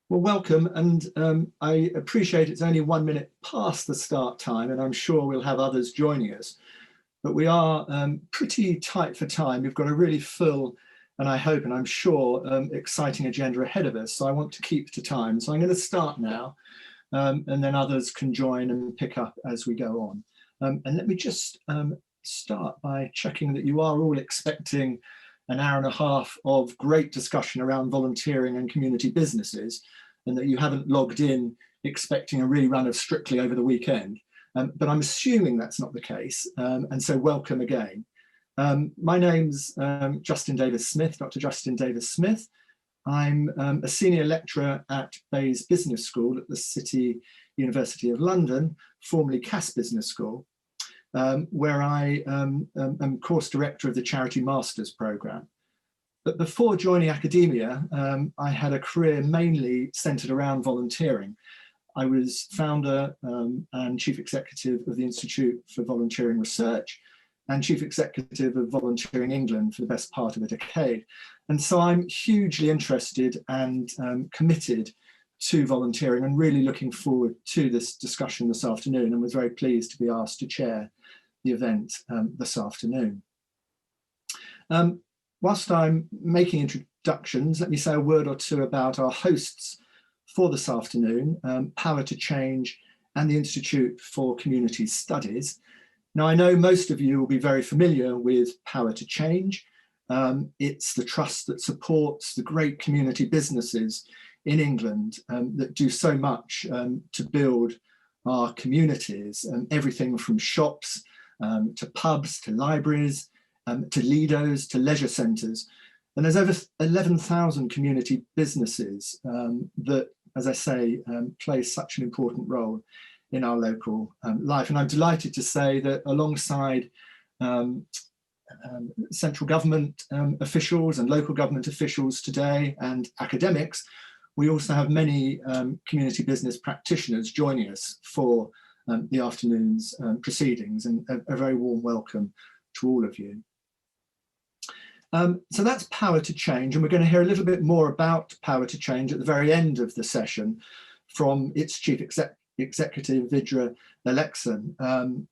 Well, welcome, and I appreciate it's only 1 minute past the start time, and I'm sure we'll have others joining us. But we are pretty tight for time. We've got a really full, and I hope, and I'm sure, exciting agenda ahead of us. So I want to keep to time. So I'm going to start now, and then others can join and pick up as we go on. And let me just start by checking that you are all expecting an hour and a half of great discussion around volunteering and community businesses, and that you haven't logged in expecting a rerun of Strictly over the weekend. But I'm assuming that's not the case, and so welcome again. My name's Justin Davis-Smith, Dr. Justin Davis-Smith. I'm a senior lecturer at Bayes Business School at the City University of London, formerly Cass Business School, where I am course director of the Charity Masters programme. But before joining academia, I had a career mainly centred around volunteering. I was founder and chief executive of the Institute for Volunteering Research and chief executive of Volunteering England for the best part of a decade. And so I'm hugely interested and committed to volunteering and really looking forward to this discussion this afternoon, and was very pleased to be asked to chair the event this afternoon. Whilst I'm making introductions, let me say a word or two about our hosts for this afternoon, Power to Change and the Institute for Community Studies. Now, I know most of you will be very familiar with Power to Change. It's the trust that supports the great community businesses in England that do so much to build our communities, everything from shops to pubs, to libraries, to Lidos, to leisure centres. And there's over 11,000 community businesses that, as I say, play such an important role in our local life. And I'm delighted to say that alongside central government officials and local government officials today and academics, we also have many community business practitioners joining us for the afternoon's proceedings, and a very warm welcome to all of you. So that's Power to Change, and we're going to hear a little bit more about Power to Change at the very end of the session from its chief executive, Vidra Alexan.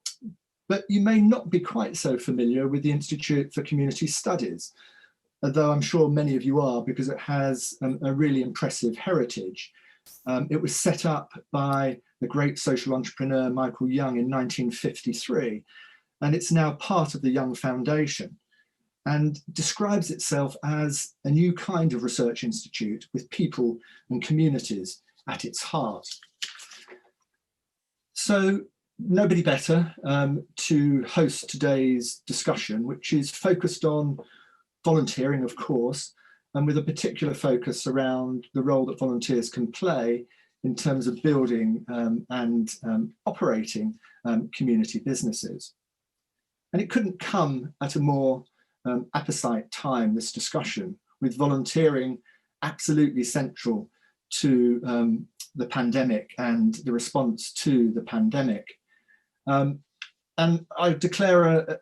But you may not be quite so familiar with the Institute for Community Studies, although I'm sure many of you are, because it has a really impressive heritage. It was set up by the great social entrepreneur Michael Young in 1953, and it's now part of the Young Foundation, and describes itself as a new kind of research institute with people and communities at its heart. So nobody better to host today's discussion, which is focused on volunteering, of course, and with a particular focus around the role that volunteers can play in terms of building and operating community businesses. And it couldn't come at a more apposite time, this discussion, with volunteering absolutely central to the pandemic and the response to the pandemic. And I declare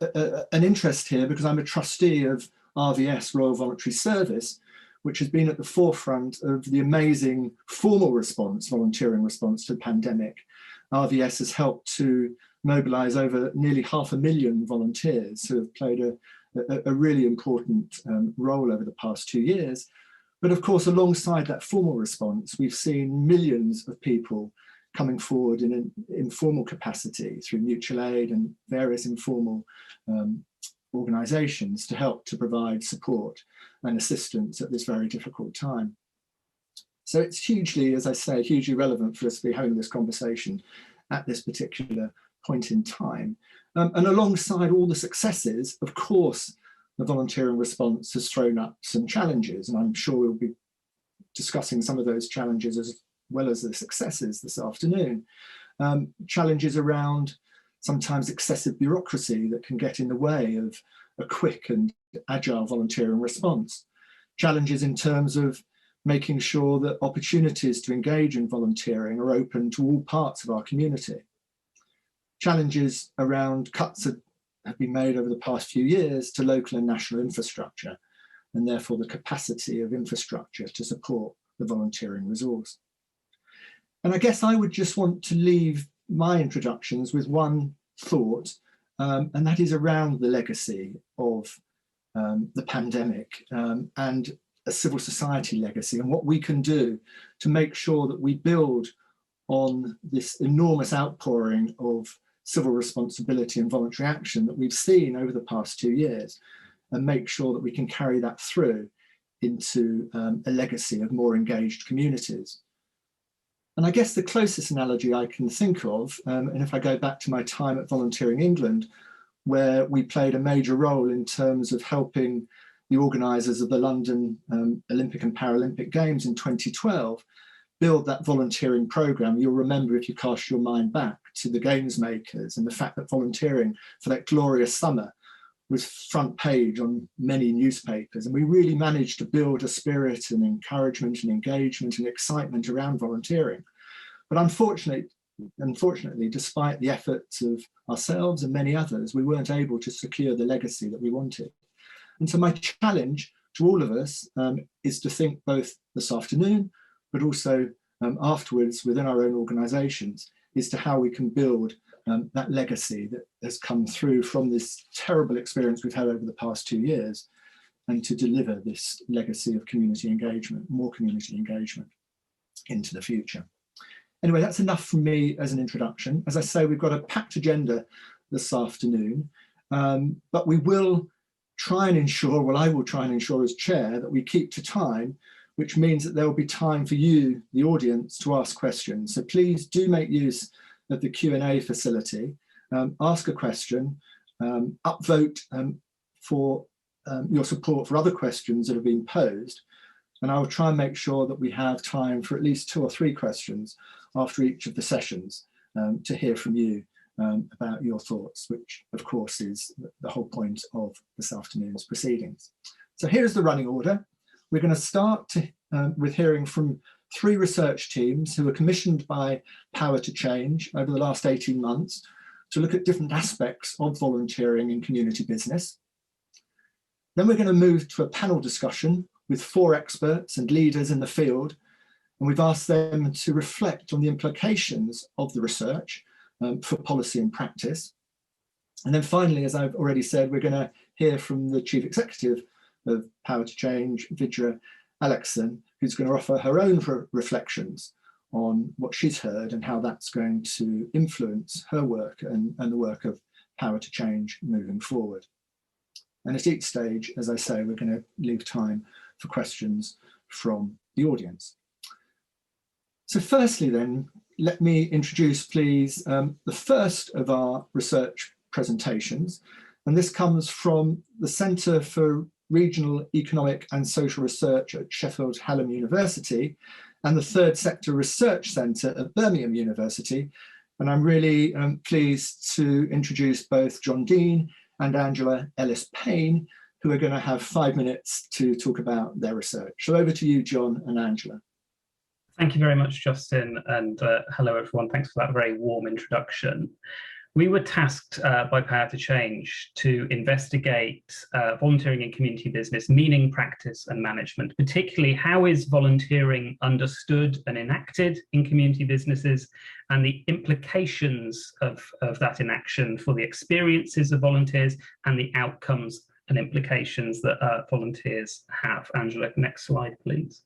an interest here because I'm a trustee of RVS, Royal Voluntary Service, which has been at the forefront of the amazing formal response, volunteering response to the pandemic. RVS has helped to mobilise over nearly 500,000 volunteers who have played a really important role over the past 2 years. But of course, alongside that formal response, we've seen millions of people coming forward in an informal capacity through mutual aid and various informal organisations to help to provide support and assistance at this very difficult time. So it's hugely, as I say, hugely relevant for us to be having this conversation at this particular point in time. And alongside all the successes, of course, the volunteering response has thrown up some challenges, and I'm sure we'll be discussing some of those challenges as well as the successes this afternoon. Challenges around sometimes excessive bureaucracy that can get in the way of a quick and agile volunteering response. Challenges in terms of making sure that opportunities to engage in volunteering are open to all parts of our community. Challenges around cuts that have been made over the past few years to local and national infrastructure, and therefore the capacity of infrastructure to support the volunteering resource. And I guess I would just want to leave my introductions with one thought, and that is around the legacy of the pandemic and a civil society legacy, and what we can do to make sure that we build on this enormous outpouring of civil responsibility and voluntary action that we've seen over the past 2 years, and make sure that we can carry that through into a legacy of more engaged communities. And I guess the closest analogy I can think of, and if I go back to my time at Volunteering England, where we played a major role in terms of helping the organisers of the London Olympic and Paralympic Games in 2012 build that volunteering programme. You'll remember, if you cast your mind back to the games makers and the fact that volunteering for that glorious summer was front page on many newspapers. And we really managed to build a spirit and encouragement and engagement and excitement around volunteering. But unfortunately, despite the efforts of ourselves and many others, we weren't able to secure the legacy that we wanted. And so my challenge to all of us is to think both this afternoon, but also afterwards within our own organisations, is to how we can build that legacy that has come through from this terrible experience we've had over the past 2 years, and to deliver this legacy of community engagement, more community engagement into the future. Anyway, that's enough from me as an introduction. As I say, we've got a packed agenda this afternoon, but we will try and ensure, well, I will try and ensure as chair, that we keep to time, which means that there will be time for you, the audience, to ask questions. So please do make use of the Q&A facility, ask a question, upvote for your support for other questions that have been posed, and I will try and make sure that we have time for at least 2 or 3 questions after each of the sessions to hear from you about your thoughts, which of course is the whole point of this afternoon's proceedings. So here's the running order. We're going to start with hearing from 3 research teams who were commissioned by Power to Change over the last 18 months to look at different aspects of volunteering in community business. Then we're going to move to a panel discussion with 4 experts and leaders in the field, and we've asked them to reflect on the implications of the research for policy and practice. And then finally, as I've already said, we're going to hear from the Chief Executive of Power to Change, Vidra Alexson, who's going to offer her own reflections on what she's heard and how that's going to influence her work and the work of Power to Change moving forward. And at each stage, as I say, we're going to leave time for questions from the audience. So firstly then, let me introduce, please, the first of our research presentations. And this comes from the Centre for Regional Economic and Social Research at Sheffield Hallam University and the Third Sector Research Centre at Birmingham University. And I'm really pleased to introduce both John Dean and Angela Ellis-Payne, who are going to have 5 minutes to talk about their research. So over to you, John and Angela. Thank you very much, Justin, and hello everyone. Thanks for that very warm introduction. We were tasked by Power to Change to investigate volunteering in community business, meaning, practice and management, particularly how is volunteering understood and enacted in community businesses, and the implications of that inaction for the experiences of volunteers and the outcomes and implications that volunteers have. Angela, next slide, please.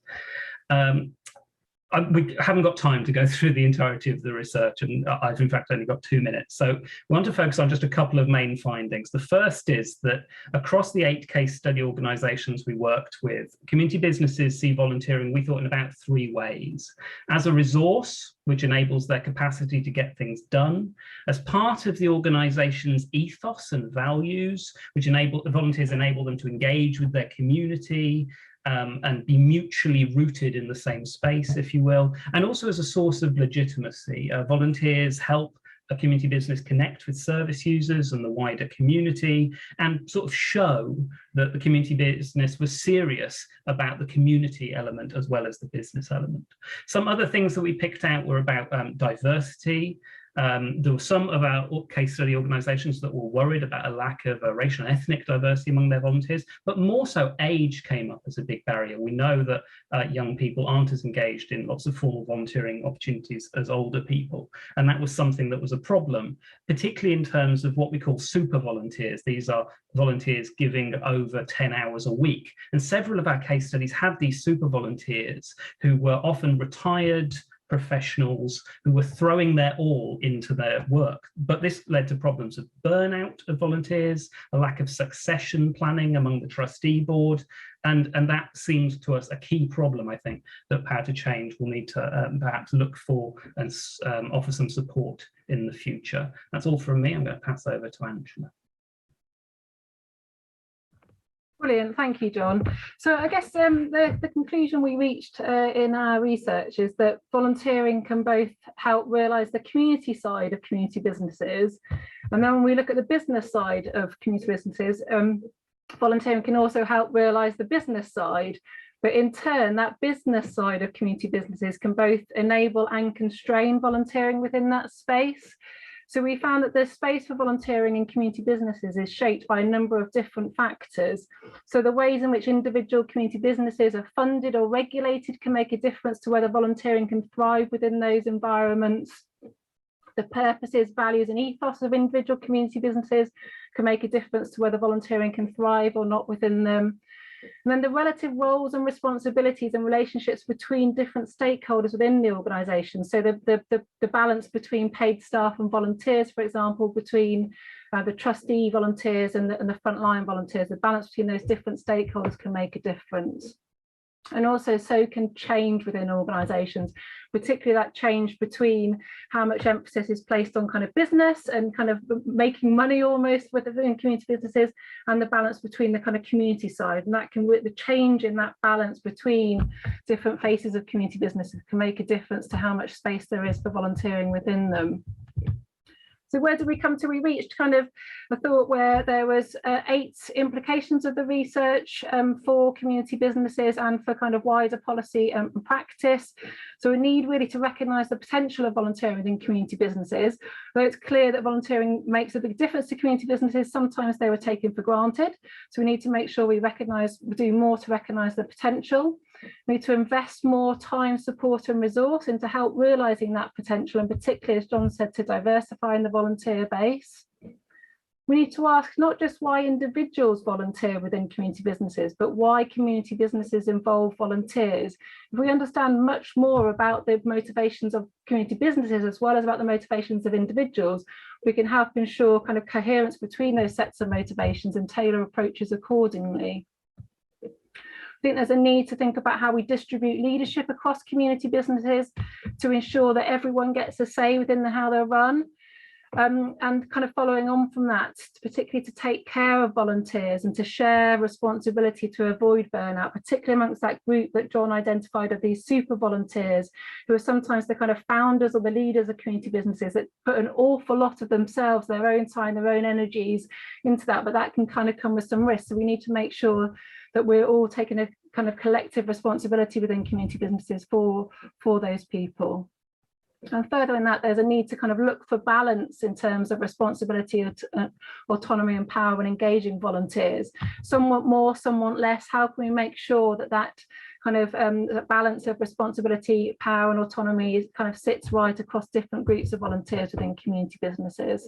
We haven't got time to go through the entirety of the research, and I've in fact only got 2 minutes. So we want to focus on just a couple of main findings. The first is that across the 8 case study organisations we worked with, community businesses see volunteering, we thought, in about 3 ways. As a resource, which enables their capacity to get things done, as part of the organisation's ethos and values, which volunteers enable them to engage with their community, and be mutually rooted in the same space, if you will, and also as a source of legitimacy. Volunteers help a community business connect with service users and the wider community, and sort of show that the community business was serious about the community element as well as the business element. Some other things that we picked out were about diversity. There were some of our case study organisations that were worried about a lack of racial and ethnic diversity among their volunteers, but more so age came up as a big barrier. We know that young people aren't as engaged in lots of formal volunteering opportunities as older people, and that was something that was a problem, particularly in terms of what we call super volunteers. These are volunteers giving over 10 hours a week, and several of our case studies had these super volunteers who were often retired professionals who were throwing their all into their work. But this led to problems of burnout of volunteers, a lack of succession planning among the trustee board, and that seems to us a key problem, I think, that Power to Change will need to perhaps look for and offer some support in the future. That's all from me. I'm going to pass over to Angela. Brilliant, thank you, John. So I guess the conclusion we reached in our research is that volunteering can both help realise the community side of community businesses, and then when we look at the business side of community businesses, volunteering can also help realise the business side. But in turn, that business side of community businesses can both enable and constrain volunteering within that space. So we found that the space for volunteering in community businesses is shaped by a number of different factors. So the ways in which individual community businesses are funded or regulated can make a difference to whether volunteering can thrive within those environments. The purposes, values and ethos of individual community businesses can make a difference to whether volunteering can thrive or not within them. And then the relative roles and responsibilities and relationships between different stakeholders within the organisation. So the balance between paid staff and volunteers, for example, between the trustee volunteers and the frontline volunteers, the balance between those different stakeholders can make a difference. And also so can change within organisations, particularly that change between how much emphasis is placed on kind of business and kind of making money almost within community businesses, and the balance between the kind of community side. And that can, the change in that balance between different faces of community businesses can make a difference to how much space there is for volunteering within them. So where did we come to? We reached kind of a thought where there was 8 implications of the research for community businesses and for kind of wider policy and practice. So we need really to recognise the potential of volunteering within community businesses. Though it's clear that volunteering makes a big difference to community businesses, sometimes they were taken for granted. So we need to make sure we do more to recognise the potential. We need to invest more time, support and resource into help realising that potential, and particularly, as John said, to diversifying the volunteer base. We need to ask not just why individuals volunteer within community businesses, but why community businesses involve volunteers. If we understand much more about the motivations of community businesses as well as about the motivations of individuals, we can help ensure kind of coherence between those sets of motivations and tailor approaches accordingly. I think there's a need to think about how we distribute leadership across community businesses to ensure that everyone gets a say within how they're run. And kind of following on from that, particularly to take care of volunteers and to share responsibility to avoid burnout, particularly amongst that group that John identified of these super volunteers, who are sometimes the kind of founders or the leaders of community businesses that put an awful lot of themselves, their own time, their own energies into that, but that can kind of come with some risks. So we need to make sure that we're all taking a kind of collective responsibility within community businesses for those people. And further in that, there's a need to kind of look for balance in terms of responsibility, autonomy and power when engaging volunteers. Some want more, some want less. How can we make sure that that kind of balance of responsibility, power and autonomy kind of sits right across different groups of volunteers within community businesses?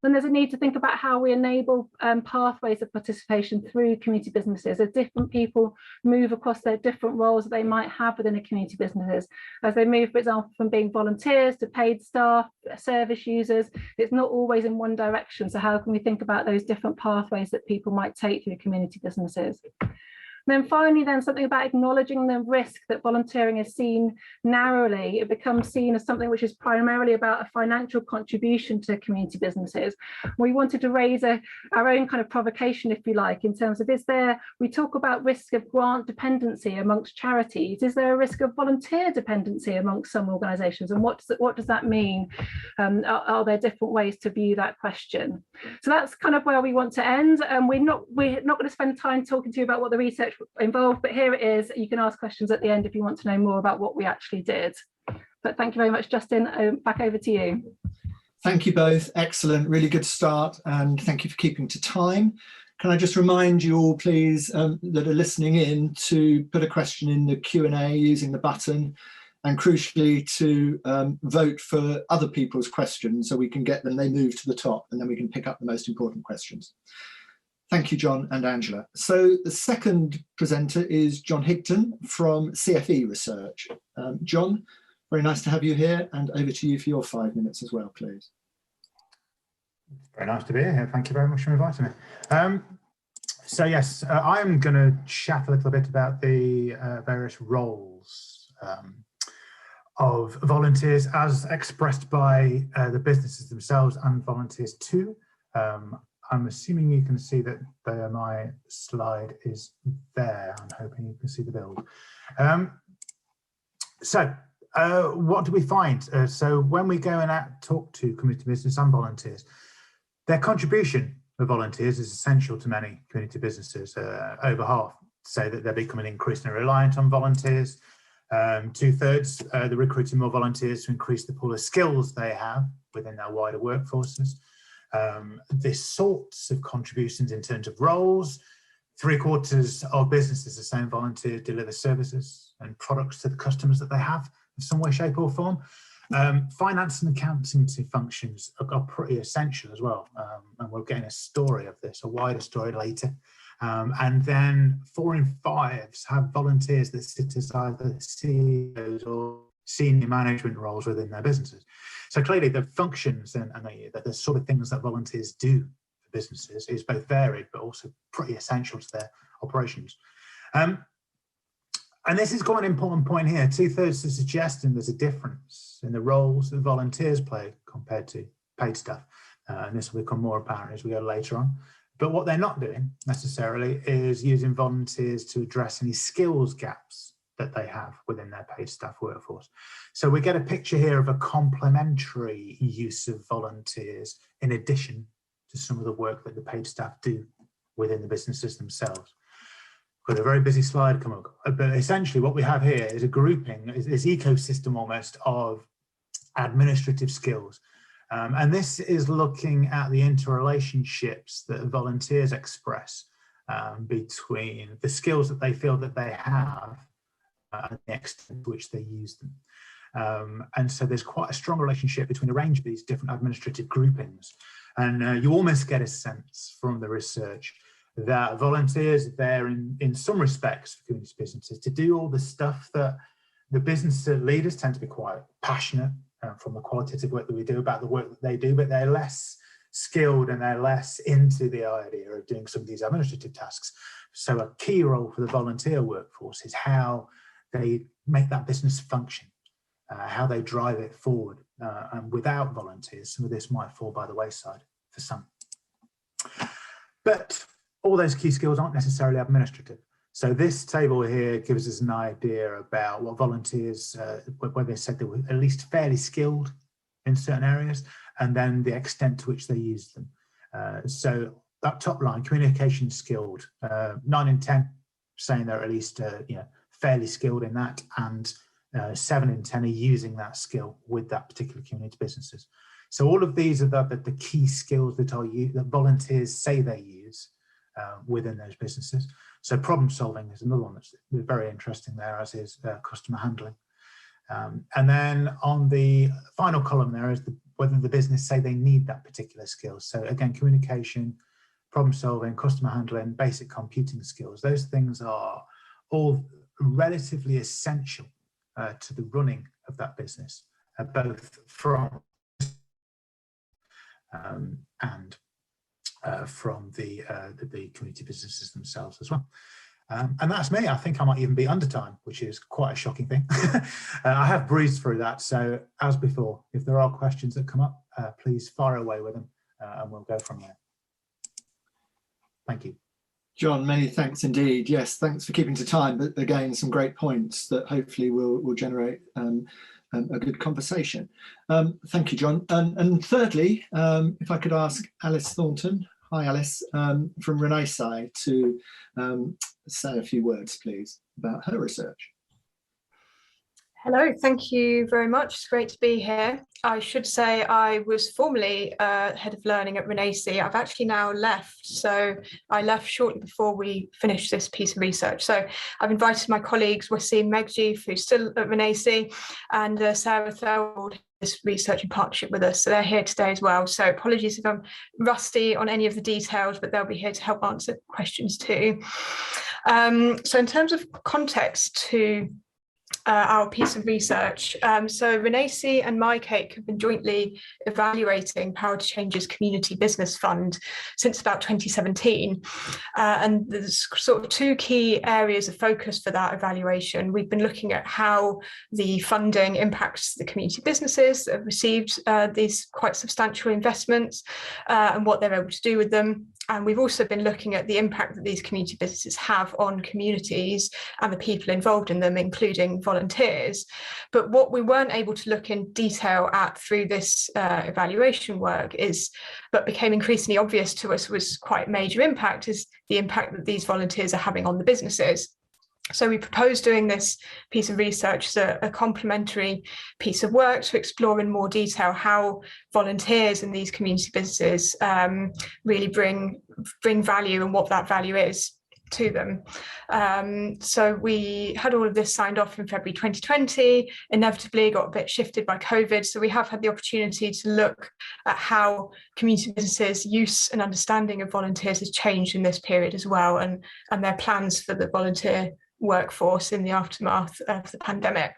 Then there's a need to think about how we enable pathways of participation through community businesses as different people move across their different roles that they might have within a community businesses. As they move, for example, from being volunteers to paid staff, service users, it's not always in one direction. So how can we think about those different pathways that people might take through community businesses? And then finally, something about acknowledging the risk that volunteering is seen narrowly. It becomes seen as something which is primarily about a financial contribution to community businesses. We wanted to raise our own kind of provocation, if you like, in terms of, we talk about risk of grant dependency amongst charities. Is there a risk of volunteer dependency amongst some organisations? And what does that mean? Are there different ways to view that question? So that's kind of where we want to end. We're not going to spend time talking to you about what the research involved, but here it is. You can ask questions at the end if you want to know more about what we actually did. But thank you very much, Justin. Back over to you. Thank you both. Excellent, really good start, and thank you for keeping to time. Can I just remind you all, please, that are listening in, to put a question in the Q&A using the button, and crucially to vote for other people's questions so we can get them, they move to the top, and then we can pick up the most important questions. Thank you, John and Angela. So the second presenter is John Higton from CFE Research. John, very nice to have you here, and over to you for your 5 minutes as well, please. It's very nice to be here. Thank you very much for inviting me. So yes, I'm going to chat a little bit about the various roles of volunteers as expressed by the businesses themselves and volunteers too. I'm assuming you can see that my slide is there. I'm hoping you can see the build. What do we find? So when we go and talk to community business and volunteers, their contribution of volunteers is essential to many community businesses. Over half say that they're becoming increasingly reliant on volunteers. 2/3 they're recruiting more volunteers to increase the pool of skills they have within their wider workforces. This sorts of contributions in terms of roles. 3/4 of businesses are saying volunteers deliver services and products to the customers that they have in some way, shape or form. Finance and accountancy functions are pretty essential as well. And we're getting a story of this, a wider story later. And then 4 in 5 have volunteers that sit as either CEOs or senior management roles within their businesses. So clearly the functions and the sort of things that volunteers do for businesses is both varied, but also pretty essential to their operations. And this is quite an important point here. 2/3 are suggesting there's a difference in the roles that volunteers play compared to paid staff. And this will become more apparent as we go later on. But what they're not doing necessarily is using volunteers to address any skills gaps that they have within their paid staff workforce. So we get a picture here of a complementary use of volunteers in addition to some of the work that the paid staff do within the businesses themselves. Got a very busy slide coming up, but essentially what we have here is a grouping, this ecosystem almost of administrative skills. And this is looking at the interrelationships that volunteers express between the skills that they feel that they have and the extent to which they use them. And so there's quite a strong relationship between a range of these different administrative groupings. And you almost get a sense from the research that volunteers are there in some respects for community businesses to do all the stuff that the business leaders tend to be quite passionate from the qualitative work that we do about the work that they do, but they're less skilled and they're less into the idea of doing some of these administrative tasks. So a key role for the volunteer workforce is how they make that business function, how they drive it forward. And without volunteers, some of this might fall by the wayside for some. But all those key skills aren't necessarily administrative. So this table here gives us an idea about what volunteers, where they said they were at least fairly skilled in certain areas, and then the extent to which they use them. So that top line, communication skilled, 9 in 10 saying they're at least fairly skilled in that, and 7 in 10 are using that skill with that particular community businesses. So all of these are the key skills that volunteers say they use within those businesses. So problem solving is another one that's very interesting there, as is customer handling. And then on the final column there is whether the business say they need that particular skill. So again, communication, problem solving, customer handling, basic computing skills. Those things are all relatively essential to the running of that business, both from and from the community businesses themselves as well. And that's me. I think I might even be under time, which is quite a shocking thing. I have breezed through that. So as before, if there are questions that come up, please fire away with them and we'll go from there. Thank you. John, many thanks indeed. Yes, thanks for keeping to time, but again, some great points that hopefully will generate a good conversation. Thank you, John. And thirdly, if I could ask Alice Thornton, hi Alice, from Renaissance to say a few words, please, about her research. Hello, thank you very much. It's great to be here. I should say I was formerly head of learning at Renacy. I've actually now left. So I left shortly before we finished this piece of research. So I've invited my colleagues, Wasim Meghji, who's still at Renacy, and Sarah Thirlwald, this research in partnership with us. So they're here today as well. So apologies if I'm rusty on any of the details, but they'll be here to help answer questions too. So in terms of context to our piece of research. So Renacy and MyCake have been jointly evaluating Power to Change's Community Business Fund since about 2017. And there's sort of two key areas of focus for that evaluation. We've been looking at how the funding impacts the community businesses that have received these quite substantial investments and what they're able to do with them. And we've also been looking at the impact that these community businesses have on communities and the people involved in them, including volunteers. But what we weren't able to look in detail at through this evaluation work but became increasingly obvious to us was quite a major impact, is the impact that these volunteers are having on the businesses. So we proposed doing this piece of research as a complementary piece of work to explore in more detail how volunteers in these community businesses really bring value and what that value is to them. So we had all of this signed off in February 2020, inevitably got a bit shifted by COVID. So we have had the opportunity to look at how community businesses' use and understanding of volunteers has changed in this period as well, and their plans for the volunteer workforce in the aftermath of the pandemic.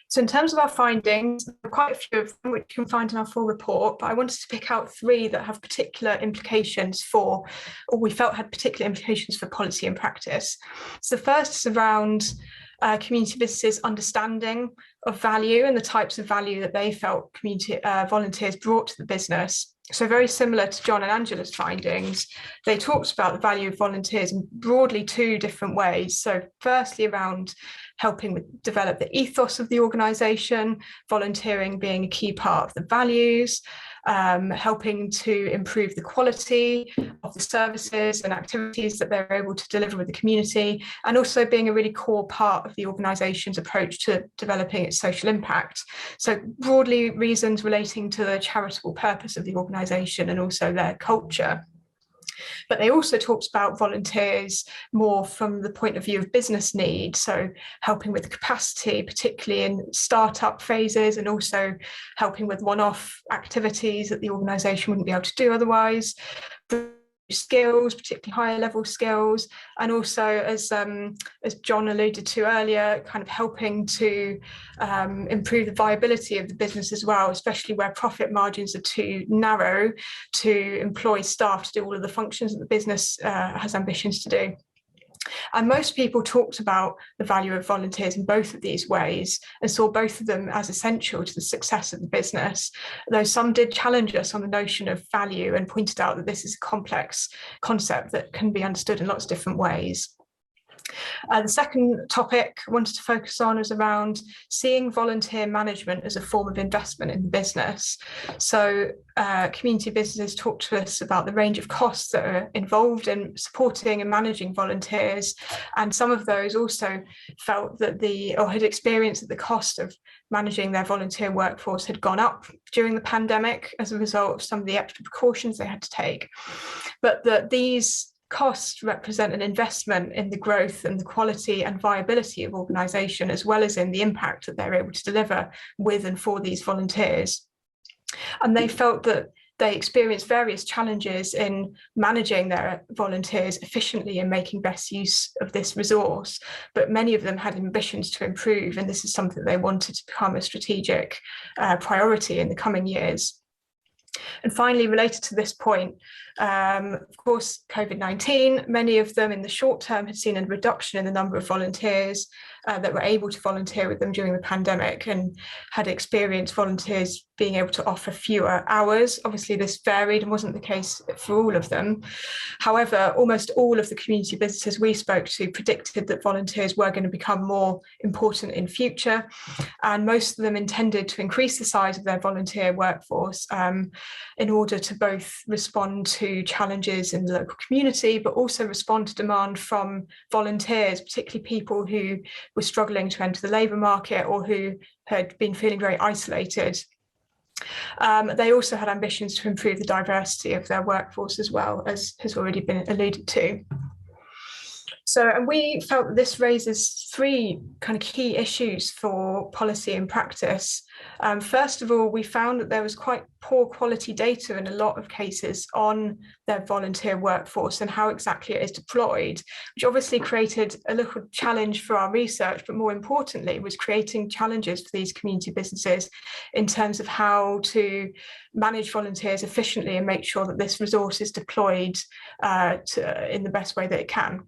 So in terms of our findings, there are quite a few of them which you can find in our full report, but I wanted to pick out three that have particular implications or we felt had particular implications for policy and practice. So the first is around community businesses' understanding of value and the types of value that they felt community volunteers brought to the business. So very similar to John and Angela's findings, they talked about the value of volunteers in broadly two different ways. So firstly, around helping develop the ethos of the organisation, volunteering being a key part of the values, helping to improve the quality of the services and activities that they're able to deliver with the community, and also being a really core part of the organisation's approach to developing its social impact. So broadly, reasons relating to the charitable purpose of the organisation and also their culture. But they also talked about volunteers more from the point of view of business need, so helping with capacity, particularly in startup phases, and also helping with one-off activities that the organisation wouldn't be able to do otherwise. Skills, particularly higher level skills, and also as John alluded to earlier, kind of helping to improve the viability of the business as well, especially where profit margins are too narrow to employ staff to do all of the functions that the business has ambitions to do. And most people talked about the value of volunteers in both of these ways and saw both of them as essential to the success of the business, though some did challenge us on the notion of value and pointed out that this is a complex concept that can be understood in lots of different ways. The second topic I wanted to focus on is around seeing volunteer management as a form of investment in the business. So community businesses talk to us about the range of costs that are involved in supporting and managing volunteers. And some of those also felt that had experienced that the cost of managing their volunteer workforce had gone up during the pandemic as a result of some of the extra precautions they had to take. But that these costs represent an investment in the growth and the quality and viability of organisation, as well as in the impact that they're able to deliver with and for these volunteers. And they felt that they experienced various challenges in managing their volunteers efficiently and making best use of this resource, but many of them had ambitions to improve, and this is something they wanted to become a strategic priority in the coming years. And finally, related to this point, of course, COVID-19, many of them in the short term had seen a reduction in the number of volunteers that were able to volunteer with them during the pandemic, and had experienced volunteers being able to offer fewer hours. Obviously, this varied and wasn't the case for all of them. However, almost all of the community businesses we spoke to predicted that volunteers were going to become more important in future, and most of them intended to increase the size of their volunteer workforce in order to both respond to to challenges in the local community, but also respond to demand from volunteers, particularly people who were struggling to enter the labour market or who had been feeling very isolated. They also had ambitions to improve the diversity of their workforce as well, as has already been alluded to. So, and we felt that this raises three kind of key issues for policy and practice. First of all, we found that there was quite poor quality data in a lot of cases on their volunteer workforce and how exactly it is deployed, which obviously created a little challenge for our research, but more importantly was creating challenges for these community businesses in terms of how to manage volunteers efficiently and make sure that this resource is deployed in the best way that it can.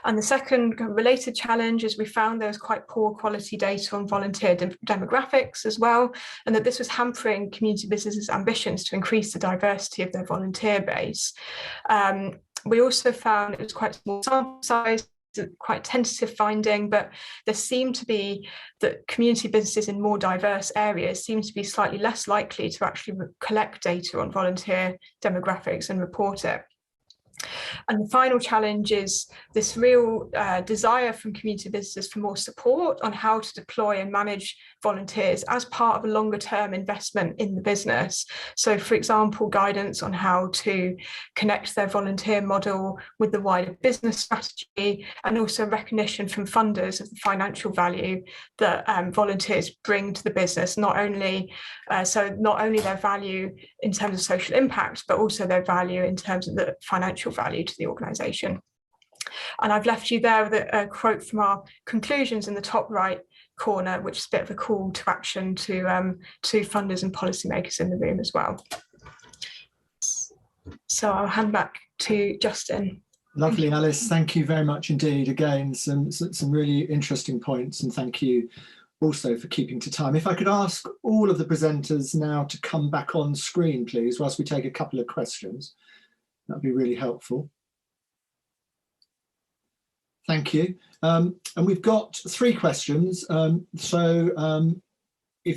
And the second related challenge is we found there was quite poor quality data on volunteer demographics as well, and that this was hampering community businesses' ambitions to increase the diversity of their volunteer base. We also found it was quite small sample size, quite tentative finding, but there seemed to be that community businesses in more diverse areas seem to be slightly less likely to actually collect data on volunteer demographics and report it. And the final challenge is this real desire from community businesses for more support on how to deploy and manage volunteers as part of a longer term investment in the business. So, for example, guidance on how to connect their volunteer model with the wider business strategy, and also recognition from funders of the financial value that volunteers bring to the business, not only their value in terms of social impact, but also their value in terms of the financial value to the organisation. And I've left you there with a quote from our conclusions in the top right corner, which is a bit of a call to action to funders and policymakers in the room as well. So I'll hand back to Justin. Lovely, Alice. Thank you very much indeed. Again, some really interesting points, and thank you also for keeping to time. If I could ask all of the presenters now to come back on screen, please, whilst we take a couple of questions. That'd be really helpful. Thank you. And we've got three questions. If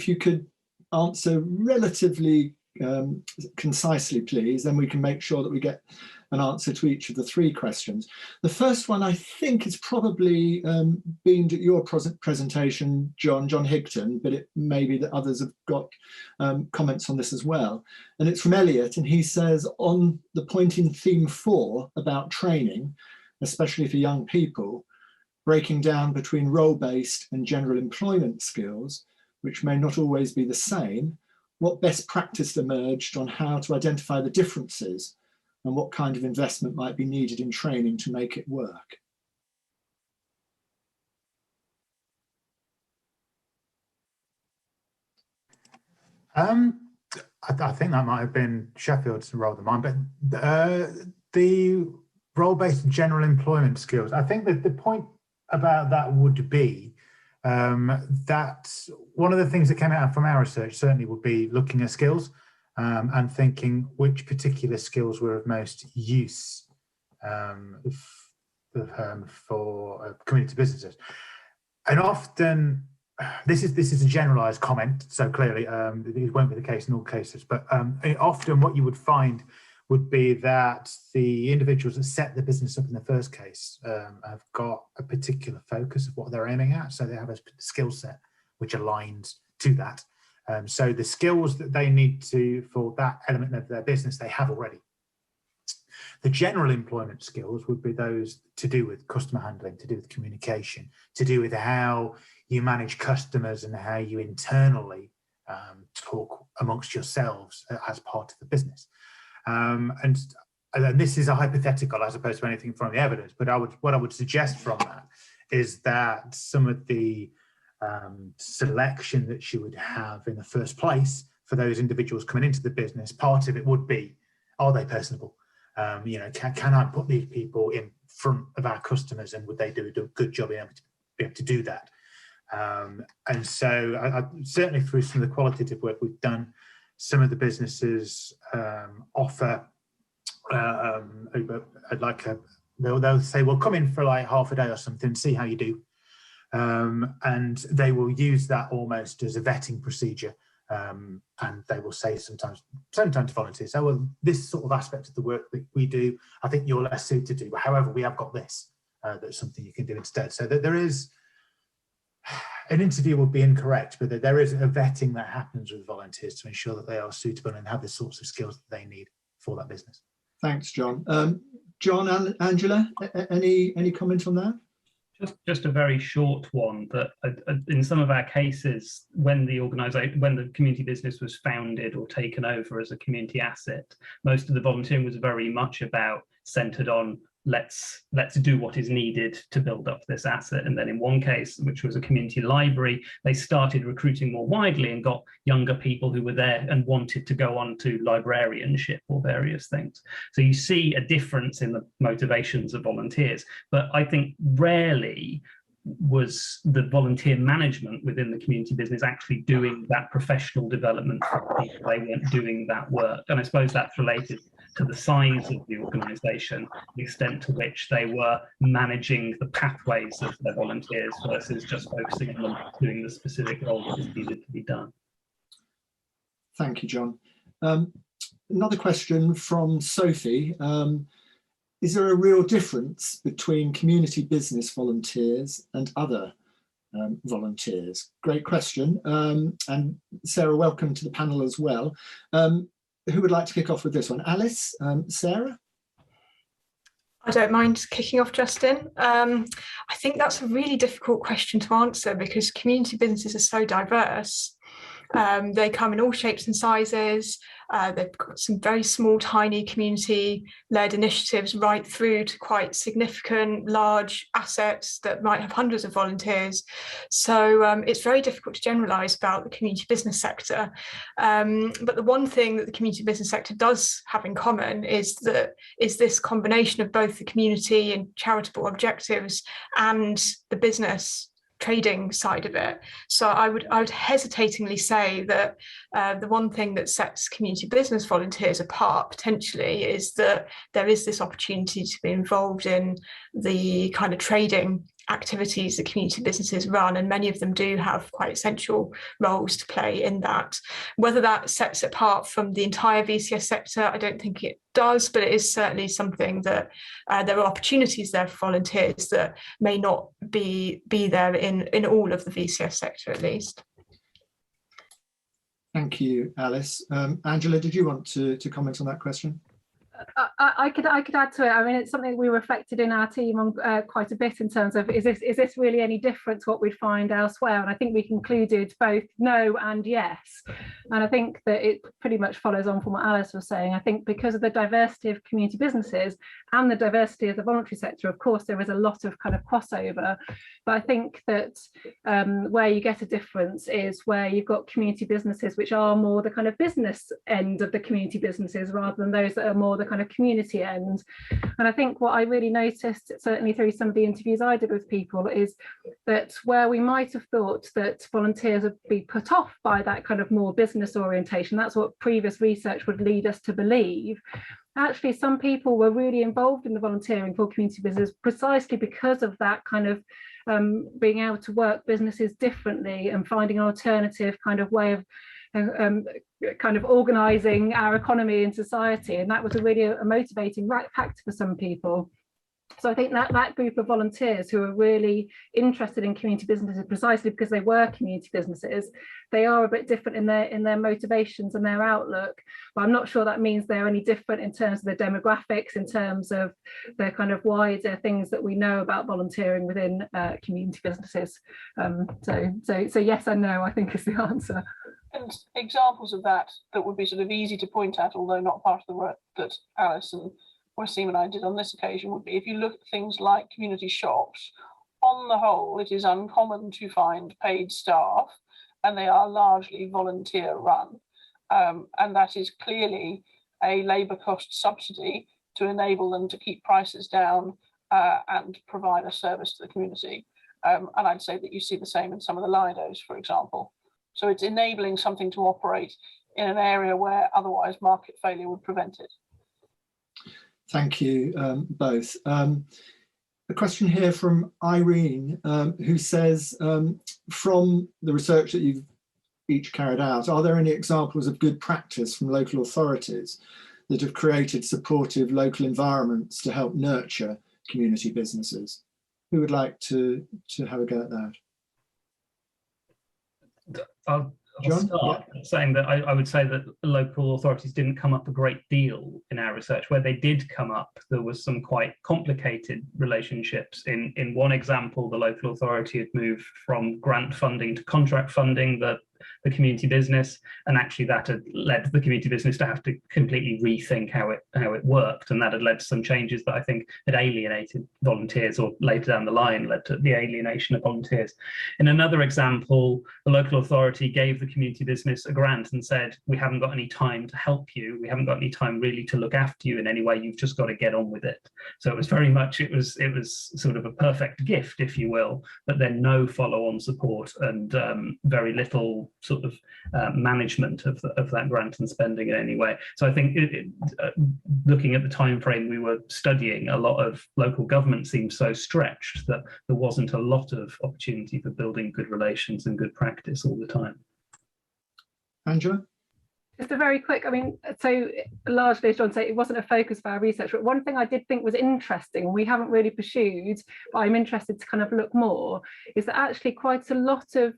you could answer relatively concisely, please, then we can make sure that we get an answer to each of the three questions. The first one, I think, is probably beamed at your presentation, John Higton, but it may be that others have got comments on this as well. And it's from Elliot, and he says, on the point in theme 4 about training, especially for young people, breaking down between role-based and general employment skills, which may not always be the same, what best practice emerged on how to identify the differences and what kind of investment might be needed in training to make it work? I think that might have been Sheffield's rather than mine, but the role-based general employment skills, I think that the point about that would be that one of the things that came out from our research certainly would be looking at skills and thinking which particular skills were of most use for community businesses. And often, this is a generalised comment, so clearly it won't be the case in all cases, but often what you would find would be that the individuals that set the business up in the first case have got a particular focus of what they're aiming at. So they have a skill set which aligns to that. So the skills that they need for that element of their business, they have already. The general employment skills would be those to do with customer handling, to do with communication, to do with how you manage customers and how you internally talk amongst yourselves as part of the business. And this is a hypothetical as opposed to anything from the evidence, but what I would suggest from that is that some of the selection that you would have in the first place for those individuals coming into the business, part of it would be, are they personable? Can I put these people in front of our customers, and would they do a good job being able to do that? And so I certainly through some of the qualitative work we've done, some of the businesses offer, they'll say, well, come in for like half a day or something, see how you do. And they will use that almost as a vetting procedure And they will say sometimes to volunteers, oh, well, this sort of aspect of the work that we do, I think you're less suited to. However, we have got this, that's something you can do instead. So that there is, an interview would be incorrect, but there is a vetting that happens with volunteers to ensure that they are suitable and have the sorts of skills that they need for that business. Thanks, John. John and Angela, any comment on that? Just a very short one, that in some of our cases, when the community business was founded or taken over as a community asset, most of the volunteering was very much centered on let's do what is needed to build up this asset. And then in one case, which was a community library, they started recruiting more widely and got younger people who were there and wanted to go on to librarianship or various things. So you see a difference in the motivations of volunteers, but I think rarely was the volunteer management within the community business actually doing that professional development for people. They weren't doing that work. And I suppose that's related to the size of the organisation, the extent to which they were managing the pathways of their volunteers versus just focusing on them doing the specific role that was needed to be done. Thank you, John. Another question from Sophie. Is there a real difference between community business volunteers and other volunteers? Great question. And Sarah, welcome to the panel as well. Who would like to kick off with this one? Alice, Sarah? I don't mind kicking off, Justin. I think that's a really difficult question to answer because community businesses are so diverse. They come in all shapes and sizes. They've got some very small, tiny community-led initiatives right through to quite significant, large assets that might have hundreds of volunteers. So it's very difficult to generalise about the community business sector. But the one thing that the community business sector does have in common is this combination of both the community and charitable objectives and the business trading side of it. So I would hesitatingly say that the one thing that sets community business volunteers apart potentially is that there is this opportunity to be involved in the kind of trading activities that community businesses run, and many of them do have quite essential roles to play in that. Whether that sets it apart from the entire VCS sector, I don't think it does, but it is certainly something that there are opportunities there for volunteers that may not be there in all of the VCS sector at least. Thank you, Alice. Angela, did you want to comment on that question? I could add to it. I mean, it's something we reflected in our team on quite a bit in terms of is this really any different to what we find elsewhere? And I think we concluded both no and yes. And I think that it pretty much follows on from what Alice was saying. I think because of the diversity of community businesses and the diversity of the voluntary sector, of course, there is a lot of kind of crossover. But I think that where you get a difference is where you've got community businesses which are more the kind of business end of the community businesses rather than those that are more the kind of community end. And I think what I really noticed, certainly through some of the interviews I did with people, is that where we might have thought that volunteers would be put off by that kind of more business orientation, that's what previous research would lead us to believe. Actually, some people were really involved in the volunteering for community business precisely because of that kind of being able to work businesses differently and finding an alternative kind of way of kind of organising our economy and society, and that was really a motivating factor for some people. So I think that group of volunteers who are really interested in community businesses precisely because they were community businesses, they are a bit different in their motivations and their outlook. But I'm not sure that means they're any different in terms of the demographics, in terms of the kind of wider things that we know about volunteering within community businesses. So yes and no, I think is the answer. And examples of that would be sort of easy to point at, although not part of the work that Alice and Wasim and I did on this occasion, would be if you look at things like community shops, on the whole, it is uncommon to find paid staff, and they are largely volunteer run. And that is clearly a labour cost subsidy to enable them to keep prices down and provide a service to the community. And I'd say that you see the same in some of the Lidos, for example. So it's enabling something to operate in an area where otherwise market failure would prevent it. Thank you both. A question here from Irene, who says, from the research that you've each carried out, are there any examples of good practice from local authorities that have created supportive local environments to help nurture community businesses? Who would like to have a go at that? I'll John? start saying that I would say that local authorities didn't come up a great deal in our research. Where they did come up, there was some quite complicated relationships. In one example, the local authority had moved from grant funding to contract funding the community business, and actually that had led the community business to have to completely rethink how it worked, and that had led to some changes that I think had alienated volunteers, or later down the line led to the alienation of volunteers. In another example, the local authority gave the community business a grant and said, we haven't got any time to help you, we haven't got any time really to look after you in any way, you've just got to get on with it. So it was very much, it was sort of a perfect gift, if you will, but then no follow-on support and very little sort of management of that grant and spending in any way. So I think looking at the time frame we were studying, a lot of local government seemed so stretched that there wasn't a lot of opportunity for building good relations and good practice all the time. Angela? Just a very quick, I mean, so largely, as John said, it wasn't a focus of our research, but one thing I did think was interesting, we haven't really pursued, but I'm interested to kind of look more, is that actually quite a lot of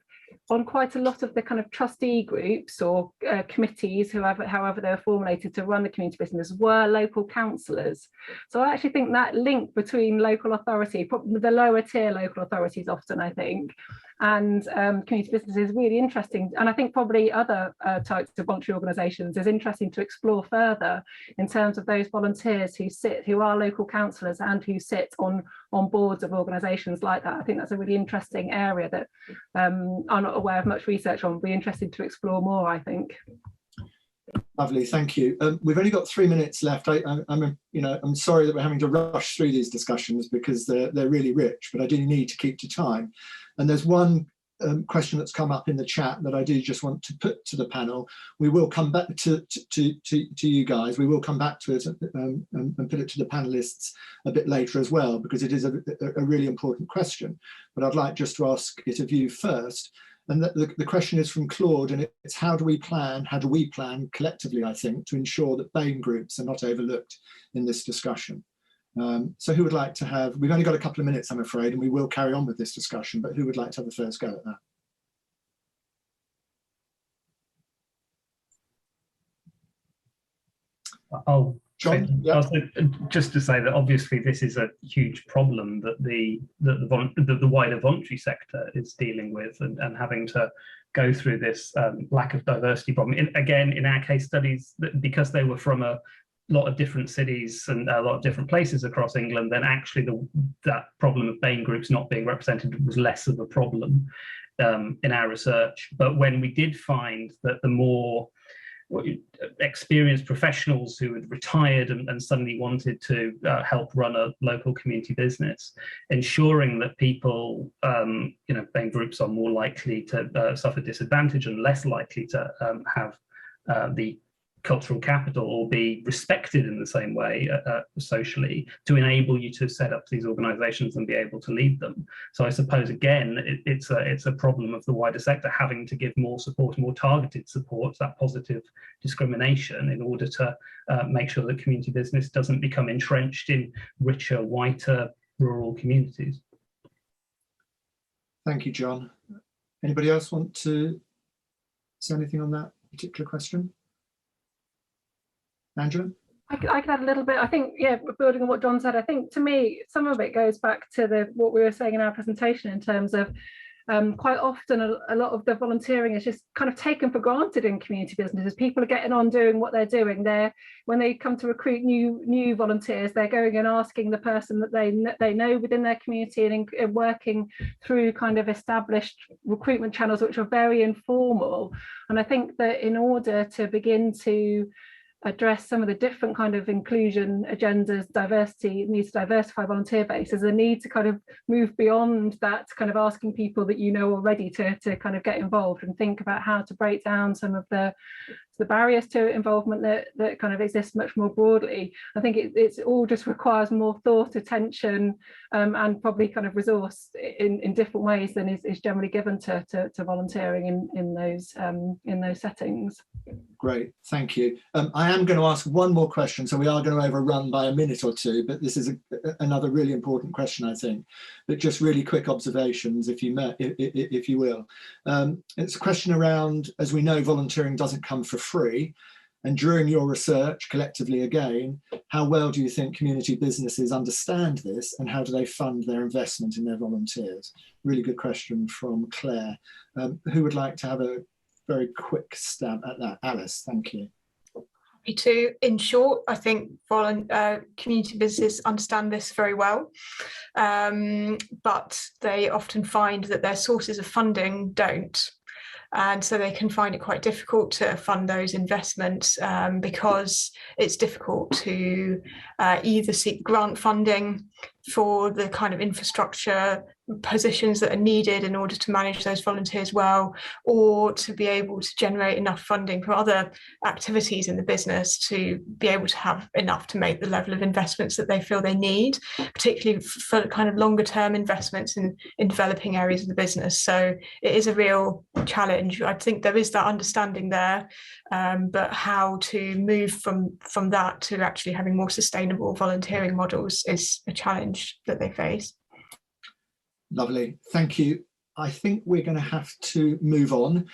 the kind of trustee groups or committees, however they were formulated to run the community business, were local councillors. So I actually think that link between local authority, the lower tier local authorities often, I think, and community business is really interesting. And I think probably other types of voluntary organisations is interesting to explore further in terms of those volunteers who are local councillors and who sit on boards of organisations like that. I think that's a really interesting area that I'm not aware of much research on. We'll be interested to explore more, I think. Lovely, thank you. We've only got 3 minutes left. I'm sorry that we're having to rush through these discussions because they're really rich, but I do need to keep to time. And there's one question that's come up in the chat that I do just want to put to the panel. We will come back to you guys. We will come back to it and put it to the panelists a bit later as well, because it is a really important question. But I'd like just to ask it of you first. And the question is from Claude, and it's how do we plan collectively, I think, to ensure that BAME groups are not overlooked in this discussion? So who would like to have, we've only got a couple of minutes, I'm afraid, and we will carry on with this discussion, but who would like to have the first go at that? I'll John, yeah. Just to say that obviously this is a huge problem that the wider voluntary sector is dealing with, and having to go through this lack of diversity problem. Again, in our case studies, because they were from a lot of different cities and a lot of different places across England, then actually that problem of BAME groups not being represented was less of a problem in our research. But when we did find that the more experienced professionals who had retired and suddenly wanted to help run a local community business, ensuring that people, BAME groups are more likely to suffer disadvantage and less likely to have the cultural capital or be respected in the same way socially, to enable you to set up these organizations and be able to lead them. So I suppose, again, it's a problem of the wider sector having to give more support, more targeted support, that positive discrimination, in order to make sure that community business doesn't become entrenched in richer, whiter, rural communities. Thank you, John. Anybody else want to say anything on that particular question? Angela? I could add a little bit. I think, yeah, building on what John said, I think to me, some of it goes back to what we were saying in our presentation in terms of quite often a lot of the volunteering is just kind of taken for granted in community businesses. People are getting on doing what they're doing. When they come to recruit new volunteers, they're going and asking the person that they know within their community, and working through kind of established recruitment channels which are very informal. And I think that in order to begin to address some of the different kind of inclusion agendas, diversity, needs to diversify volunteer base, there's a need to kind of move beyond that, kind of asking people that you know already to kind of get involved and think about how to break down some of the the barriers to involvement that kind of exist much more broadly. I think it's all just requires more thought, attention, and probably kind of resource in different ways than is generally given to volunteering in those settings. Great, thank you. I am going to ask one more question, so we are going to overrun by a minute or two, but this is another really important question, I think. But just really quick observations, if you will. It's a question around, as we know, volunteering doesn't come for free. And during your research, collectively again, how well do you think community businesses understand this, and how do they fund their investment in their volunteers? Really good question from Claire. Who would like to have a very quick stab at that? Alice, thank you. Happy to. In short, I think community businesses understand this very well, but they often find that their sources of funding don't. And so they can find it quite difficult to fund those investments because it's difficult to either seek grant funding for the kind of infrastructure positions that are needed in order to manage those volunteers well, or to be able to generate enough funding from other activities in the business to be able to have enough to make the level of investments that they feel they need, particularly for kind of longer term investments in developing areas of the business. So it is a real challenge. I think there is that understanding there, but how to move from that to actually having more sustainable volunteering models is a challenge that they face. Lovely, thank you. I think we're going to have to move on.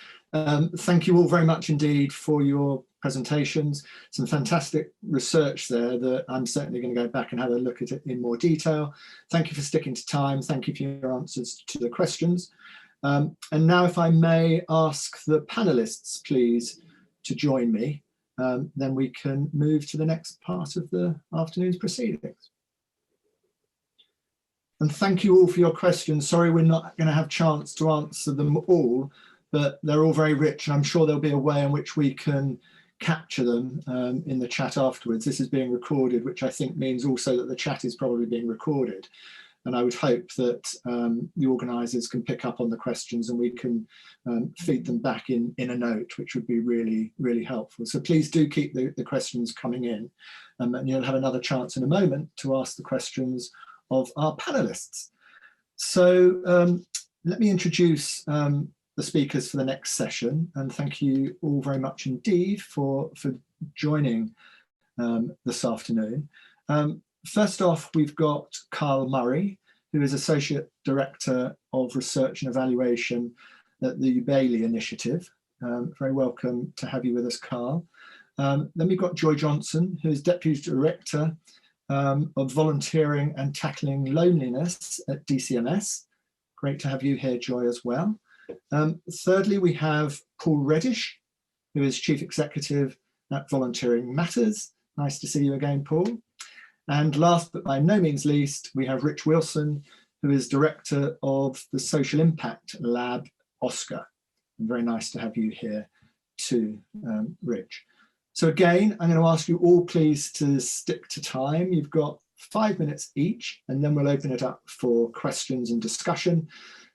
Thank you all very much indeed for your presentations. Some fantastic research there that I'm certainly going to go back and have a look at it in more detail. Thank you for sticking to time. Thank you for your answers to the questions. And now, if I may ask the panelists, please, to join me, then we can move to the next part of the afternoon's proceedings. And thank you all for your questions. Sorry, we're not going to have a chance to answer them all, but they're all very rich, and I'm sure there'll be a way in which we can capture them in the chat afterwards. This is being recorded, which I think means also that the chat is probably being recorded. And I would hope that the organisers can pick up on the questions and we can feed them back in a note, which would be really, really helpful. So please do keep the questions coming in, and you'll have another chance in a moment to ask the questions of our panelists. So let me introduce the speakers for the next session, and thank you all very much indeed for joining this afternoon. First off, we've got Carl Murray, who is Associate Director of Research and Evaluation at the Bailey Initiative. Very welcome to have you with us, Carl. Then we've got Joy Johnson, who is Deputy Director of Volunteering and Tackling Loneliness at DCMS. Great to have you here, Joy, as well. Thirdly, we have Paul Reddish, who is Chief Executive at Volunteering Matters. Nice to see you again, Paul. And last but by no means least, we have Rich Wilson, who is Director of the Social Impact Lab, OSCAR. Very nice to have you here too, Rich. So again, I'm going to ask you all please to stick to time. You've got 5 minutes each, and then we'll open it up for questions and discussion.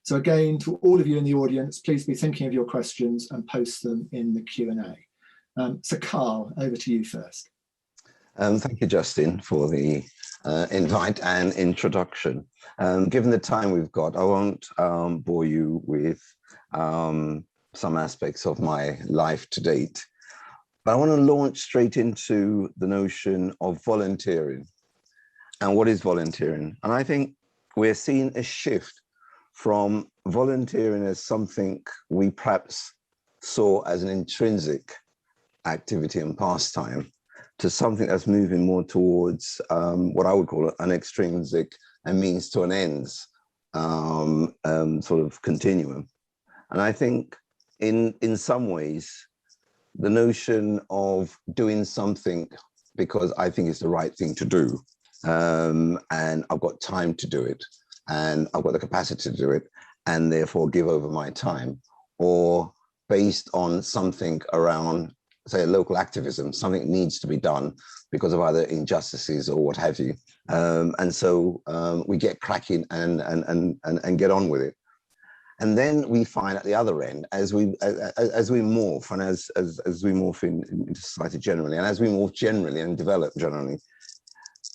So again, to all of you in the audience, please be thinking of your questions and post them in the Q&A. So Carl, over to you first. Thank you, Justin, for the invite and introduction. Given the time we've got, I won't bore you with some aspects of my life to date. But I want to launch straight into the notion of volunteering. And what is volunteering? And I think we're seeing a shift from volunteering as something we perhaps saw as an intrinsic activity and pastime to something that's moving more towards what I would call an extrinsic and means to an ends sort of continuum. And I think in some ways, the notion of doing something because I think it's the right thing to do, and I've got time to do it, and I've got the capacity to do it, and therefore give over my time, or based on something around, say, a local activism, something needs to be done because of either injustices or what have you. And so we get cracking and get on with it. And then we find at the other end, as we morph and as we morph into society generally, and as we morph generally and develop generally,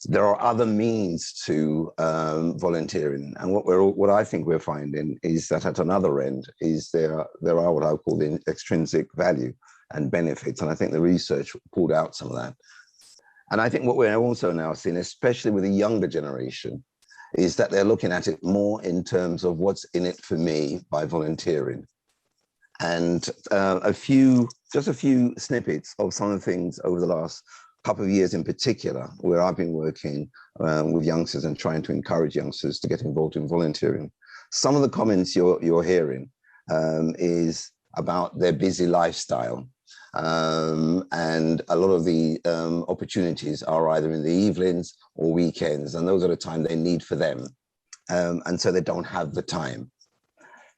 there are other means to volunteering. And what I think we're finding is that at another end is there are what I would call the extrinsic value and benefits. And I think the research pulled out some of that. And I think what we're also now seeing, especially with the younger generation, is that they're looking at it more in terms of what's in it for me by volunteering. And just a few snippets of some of the things over the last couple of years in particular, where I've been working with youngsters and trying to encourage youngsters to get involved in volunteering. Some of the comments you're hearing is about their busy lifestyle. And a lot of the opportunities are either in the evenings or weekends, and those are the time they need for them. And so they don't have the time.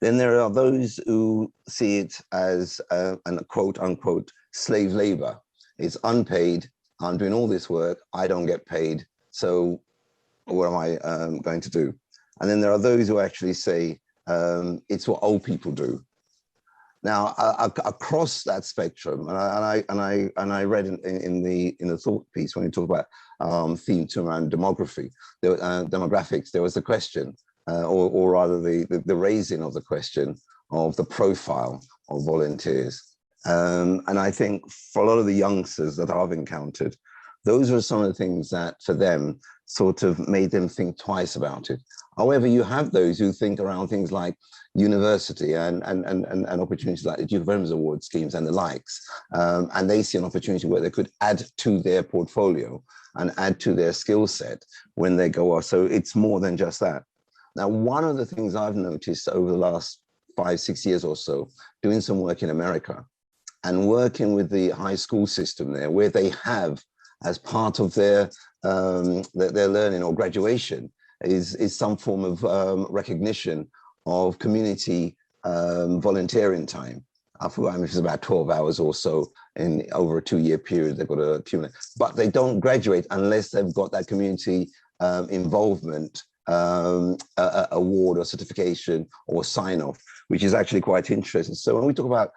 Then there are those who see it as an quote unquote slave labor. It's unpaid. I'm doing all this work. I don't get paid. So what am I going to do? And then there are those who actually say it's what old people do. Now, across that spectrum, and I read in the thought piece when you talk about themes around demographics, there was the question, or rather the raising of the question of the profile of volunteers. And I think for a lot of the youngsters that I've encountered, those are some of the things that for them sort of made them think twice about it. However, you have those who think around things like university and opportunities like the Duke of Edinburgh Award schemes and the likes. And they see an opportunity where they could add to their portfolio and add to their skill set when they go off. So it's more than just that. Now, one of the things I've noticed over the last 5-6 years or so, doing some work in America and working with the high school system there, where they have, as part of their learning or graduation, is some form of recognition of community volunteering time. I forgot if it's about 12 hours or so in over a 2-year period they've got to accumulate. But they don't graduate unless they've got that community involvement award or certification or sign-off, which is actually quite interesting. So when we talk about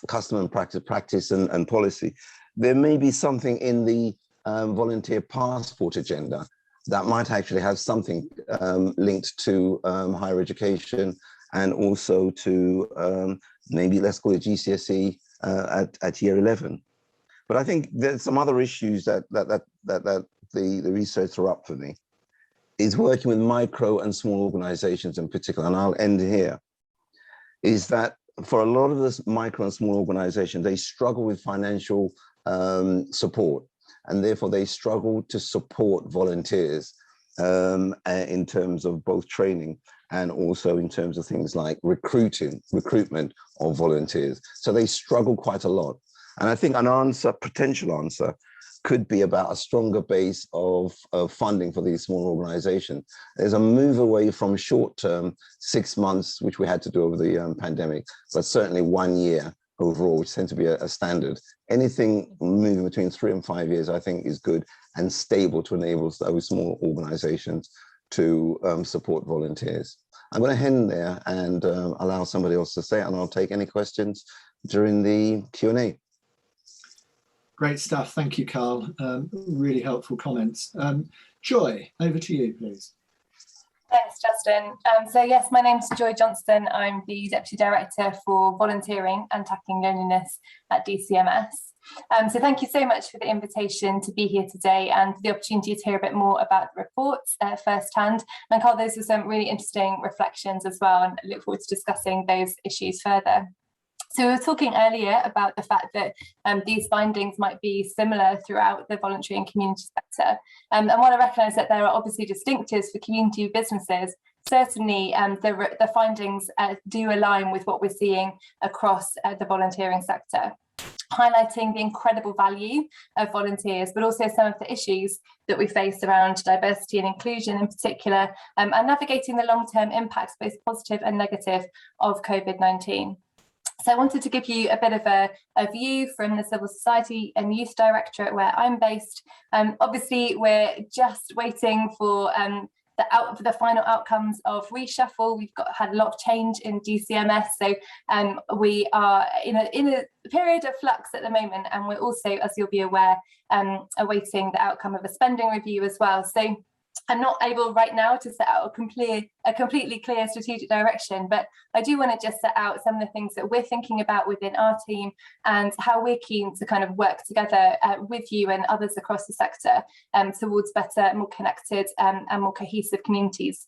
custom and practice and policy, there may be something in the volunteer passport agenda that might actually have something linked to higher education and also to maybe let's call it GCSE at year 11. But I think there's some other issues that the research threw up for me is working with micro and small organizations in particular, and I'll end here, is that for a lot of this micro and small organizations, they struggle with financial support, and therefore they struggle to support volunteers in terms of both training and also in terms of things like recruitment of volunteers. So they struggle quite a lot. And I think an potential answer could be about a stronger base of funding for these small organizations. There's a move away from short-term 6 months, which we had to do over the pandemic, but certainly 1 year overall, which tends to be a standard. Anything moving between 3 and 5 years, I think, is good and stable to enable those small organizations to support volunteers. I'm going to end there and allow somebody else to say it, and I'll take any questions during the Q&A. Great stuff. Thank you, Carl. Really helpful comments. Joy, over to you, please. Thanks, Justin. So yes, my name's Joy Johnston. I'm the Deputy Director for Volunteering and Tackling Loneliness at DCMS. So thank you so much for the invitation to be here today and for the opportunity to hear a bit more about the reports firsthand. And Carl, those are some really interesting reflections as well, and I look forward to discussing those issues further. So we were talking earlier about the fact that these findings might be similar throughout the voluntary and community sector. And I want to recognise that there are obviously distinctives for community businesses. Certainly the findings do align with what we're seeing across the volunteering sector, highlighting the incredible value of volunteers, but also some of the issues that we face around diversity and inclusion in particular, and navigating the long-term impacts, both positive and negative, of COVID-19. So I wanted to give you a bit of a view from the Civil Society and Youth Directorate where I'm based. Obviously, we're just waiting for the final outcomes of reshuffle. We've had a lot of change in DCMS, so we are in a period of flux at the moment, and we're also, as you'll be aware, awaiting the outcome of a spending review as well. So I'm not able right now to set out a completely clear strategic direction, but I do want to just set out some of the things that we're thinking about within our team and how we're keen to kind of work together with you and others across the sector towards better, more connected and more cohesive communities.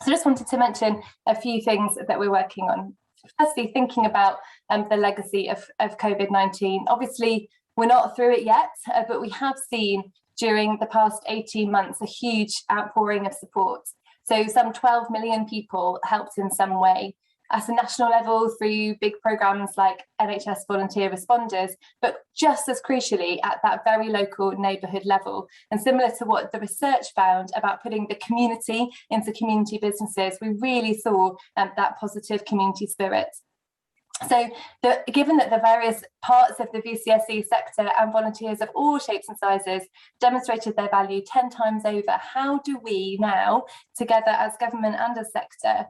So I just wanted to mention a few things that we're working on. Firstly, thinking about the legacy of COVID-19. Obviously, we're not through it yet, but we have seen during the past 18 months a huge outpouring of support. So some 12 million people helped in some way at a national level through big programmes like NHS volunteer responders, but just as crucially at that very local neighbourhood level. And similar to what the research found about putting the community into community businesses, we really saw that positive community spirit. So given that the various parts of the VCSE sector and volunteers of all shapes and sizes demonstrated their value 10 times over, how do we now, together as government and as sector,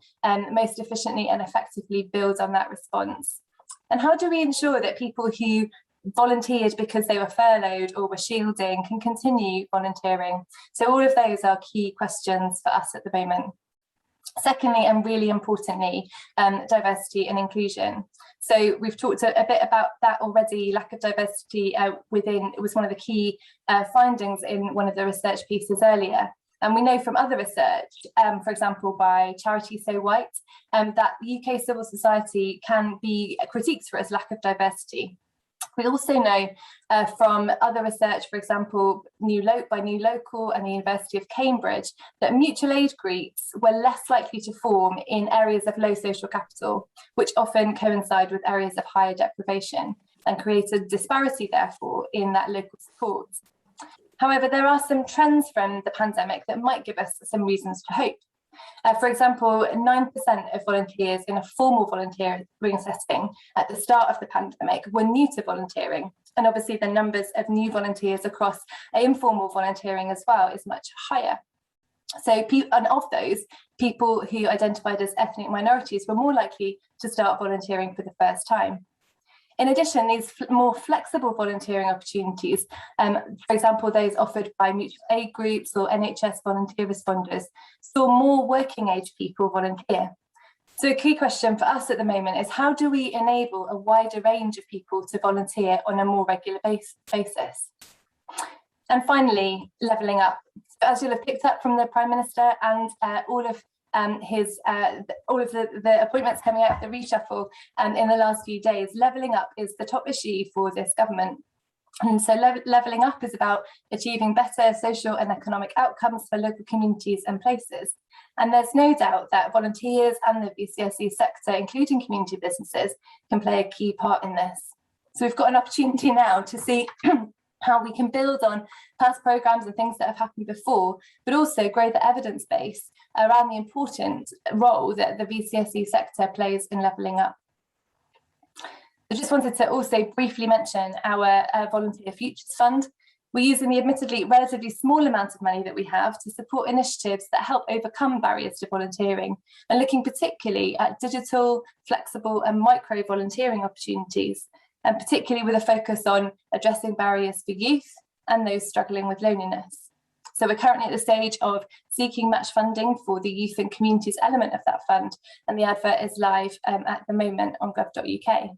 most efficiently and effectively build on that response? And how do we ensure that people who volunteered because they were furloughed or were shielding can continue volunteering? So all of those are key questions for us at the moment. Secondly, and really importantly, diversity and inclusion. So we've talked a bit about that already. Lack of diversity within, it was one of the key findings in one of the research pieces earlier. And we know from other research, for example, by Charity So White, that UK civil society can be critiqued for its lack of diversity. We also know from other research, for example, by New Local and the University of Cambridge, that mutual aid groups were less likely to form in areas of low social capital, which often coincide with areas of higher deprivation and create a disparity, therefore, in that local support. However, there are some trends from the pandemic that might give us some reasons to hope. For example, 9% of volunteers in a formal volunteering setting at the start of the pandemic were new to volunteering. And obviously the numbers of new volunteers across informal volunteering as well is much higher. So, and of those, people who identified as ethnic minorities were more likely to start volunteering for the first time. In addition, these more flexible volunteering opportunities, for example, those offered by mutual aid groups or NHS volunteer responders, saw more working age people volunteer. So a key question for us at the moment is, how do we enable a wider range of people to volunteer on a more regular basis? And finally, levelling up. As you'll have picked up from the Prime Minister and all of the appointments coming out of the reshuffle in the last few days, levelling up is the top issue for this government. And so levelling up is about achieving better social and economic outcomes for local communities and places. And there's no doubt that volunteers and the VCSE sector, including community businesses, can play a key part in this. So we've got an opportunity now to see how we can build on past programmes and things that have happened before, but also grow the evidence base around the important role that the VCSE sector plays in levelling up. I just wanted to also briefly mention our Volunteer Futures Fund. We're using the admittedly relatively small amount of money that we have to support initiatives that help overcome barriers to volunteering, and looking particularly at digital, flexible and micro volunteering opportunities, and particularly with a focus on addressing barriers for youth and those struggling with loneliness. So we're currently at the stage of seeking match funding for the youth and communities element of that fund, and the advert is live at the moment on gov.uk.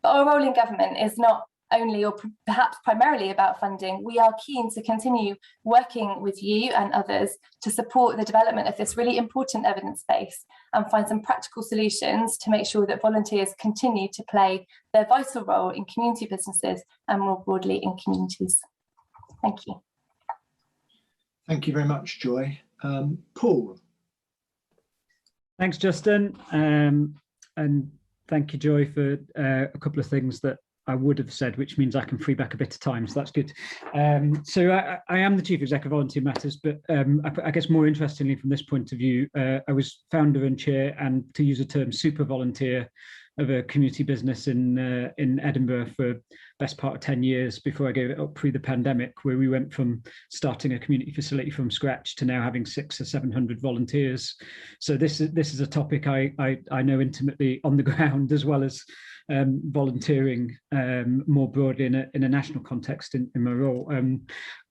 But our role in government is not only or perhaps primarily about funding. We are keen to continue working with you and others to support the development of this really important evidence base and find some practical solutions to make sure that volunteers continue to play their vital role in community businesses and more broadly in communities. Thank you. Thank you very much, Joy. Paul. Thanks, Justin. And thank you, Joy, for a couple of things that I would have said, which means I can free back a bit of time, so that's good. So I am the Chief Exec of Volunteer Matters, but I guess more interestingly from this point of view, I was founder and chair, and to use a term, super volunteer of a community business in Edinburgh for best part of 10 years before I gave it up pre the pandemic, where we went from starting a community facility from scratch to now having 600 or 700 volunteers. So this is a topic I know intimately on the ground, as well as volunteering more broadly in a national context in my role.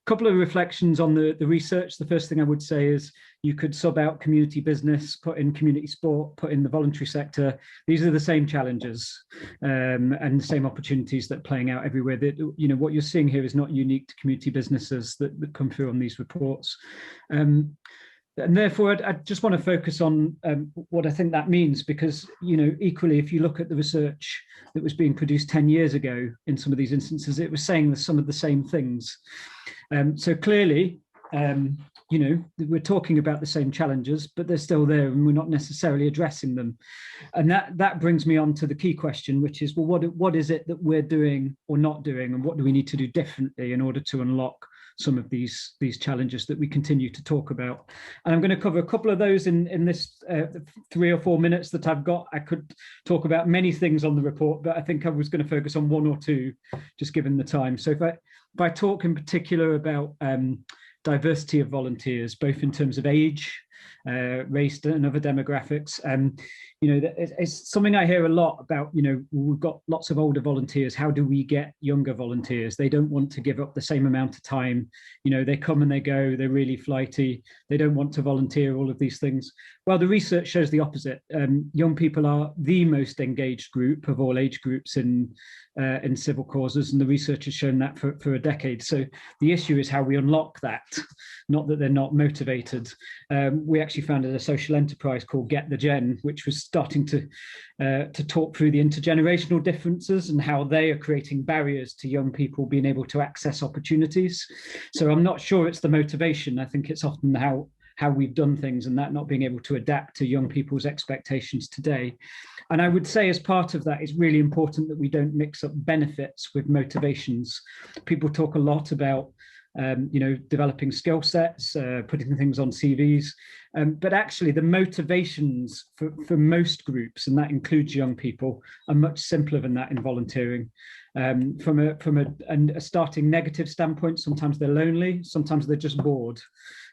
Couple of reflections on the research. The first thing I would say is you could sub out community business, put in community sport, put in the voluntary sector. These are the same challenges and the same opportunities that are playing out everywhere. That, you know, what you're seeing here is not unique to community businesses that come through on these reports. And therefore, I just want to focus on what I think that means, because, you know, equally, if you look at the research that was being produced 10 years ago in some of these instances, it was saying some of the same things. So clearly, you know, we're talking about the same challenges, but they're still there and we're not necessarily addressing them. And that brings me on to the key question, which is, well, what is it that we're doing or not doing, and what do we need to do differently in order to unlock some of these challenges that we continue to talk about? And I'm going to cover a couple of those in this 3 or 4 minutes that I've got. I could talk about many things on the report, but I think I was going to focus on 1 or 2, just given the time. So if I talk in particular about diversity of volunteers, both in terms of age, race and other demographics, you know, it's something I hear a lot about. You know, we've got lots of older volunteers. How do we get younger volunteers? They don't want to give up the same amount of time. You know, they come and they go. They're really flighty. They don't want to volunteer, all of these things. Well, the research shows the opposite. Young people are the most engaged group of all age groups in civil causes, and the research has shown that for a decade. So the issue is how we unlock that, not that they're not motivated. We actually founded a social enterprise called Get the Gen, which was starting to talk through the intergenerational differences and how they are creating barriers to young people being able to access opportunities. So I'm not sure it's the motivation. I think it's often how we've done things, and that not being able to adapt to young people's expectations today. And I would say, as part of that, it's really important that we don't mix up benefits with motivations. People talk a lot about you know, developing skill sets, putting things on CVs, but actually the motivations for most groups, and that includes young people, are much simpler than that in volunteering. From a starting negative standpoint, sometimes they're lonely, sometimes they're just bored.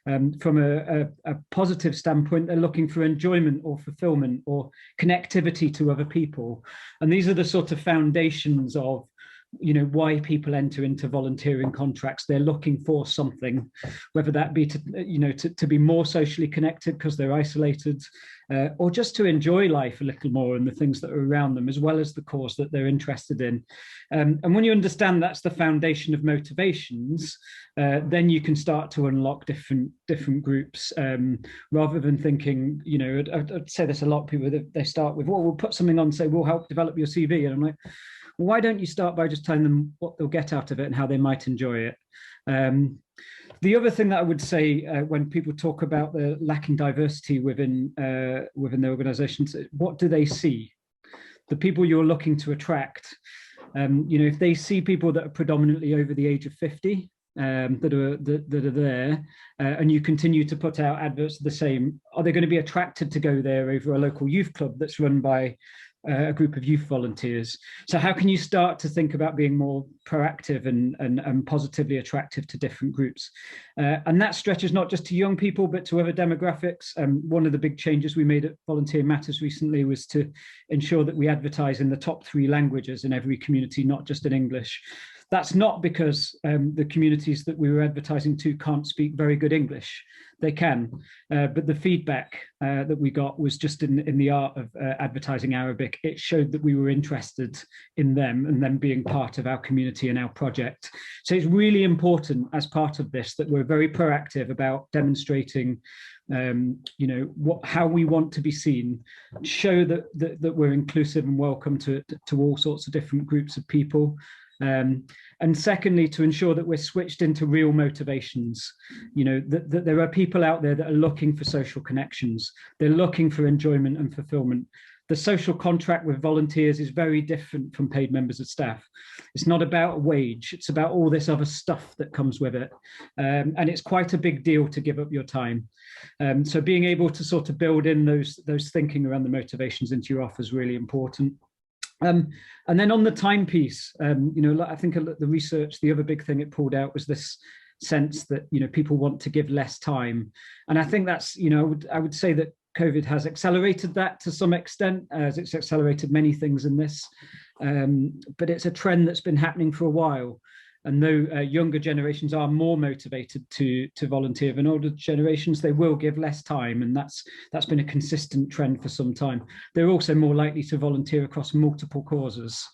From a positive standpoint, they're looking for enjoyment or fulfillment or connectivity to other people. And these are the sort of foundations of, you know, why people enter into volunteering contracts. They're looking for something, whether that be to, you know, to be more socially connected because they're isolated, or just to enjoy life a little more and the things that are around them, as well as the cause that they're interested in. And when you understand that's the foundation of motivations, then you can start to unlock different groups, rather than thinking, you know, I'd say this a lot. People, they start with, well, we'll put something on, say, we'll help develop your CV. And I'm like, well, why don't you start by just telling them what they'll get out of it and how they might enjoy it? The other thing that I would say when people talk about the lacking diversity within the organizations, what do they see? The people you're looking to attract, you know, if they see people that are predominantly over the age of 50, that are there, and you continue to put out adverts the same, are they going to be attracted to go there over a local youth club that's run by a group of youth volunteers? So how can you start to think about being more proactive and positively attractive to different groups? And that stretches not just to young people, but to other demographics. One of the big changes we made at Volunteer Matters recently was to ensure that we advertise in the top 3 languages in every community, not just in English. That's not because the communities that we were advertising to can't speak very good English. They can, but the feedback that we got was just in the art of advertising Arabic. It showed that we were interested in them and them being part of our community and our project. So it's really important as part of this that we're very proactive about demonstrating you know, how we want to be seen, show that we're inclusive and welcome to all sorts of different groups of people. And secondly, to ensure that we're switched into real motivations, you know, that there are people out there that are looking for social connections. They're looking for enjoyment and fulfillment. The social contract with volunteers is very different from paid members of staff. It's not about a wage, it's about all this other stuff that comes with it. And it's quite a big deal to give up your time. So being able to sort of build in those thinking around the motivations into your offer is really important. And then on the timepiece, you know, I think the research, the other big thing it pulled out was this sense that, you know, people want to give less time. And I think that's, you know, I would say that COVID has accelerated that to some extent, as it's accelerated many things in this. But it's a trend that's been happening for a while. And though younger generations are more motivated to volunteer than older generations, they will give less time, and that's been a consistent trend for some time. They're also more likely to volunteer across multiple causes,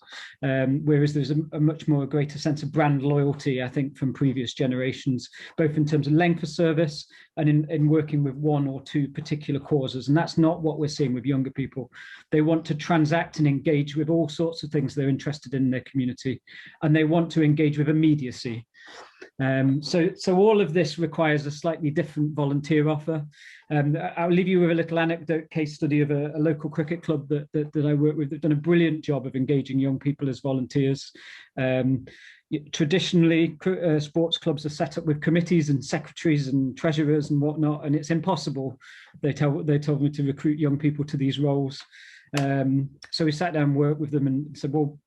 whereas there's a much more greater sense of brand loyalty, I think, from previous generations, both in terms of length of service and in working with one or two particular causes. And that's not what we're seeing with younger people. They want to transact and engage with all sorts of things they're interested in their community, and they want to engage with immediacy. So all of this requires a slightly different volunteer offer. I'll leave you with a little anecdote case study of a local cricket club that I work with. They've done a brilliant job of engaging young people as volunteers. Traditionally, sports clubs are set up with committees and secretaries and treasurers and whatnot, and it's impossible, they told me, to recruit young people to these roles. So we sat down and worked with them and said, well,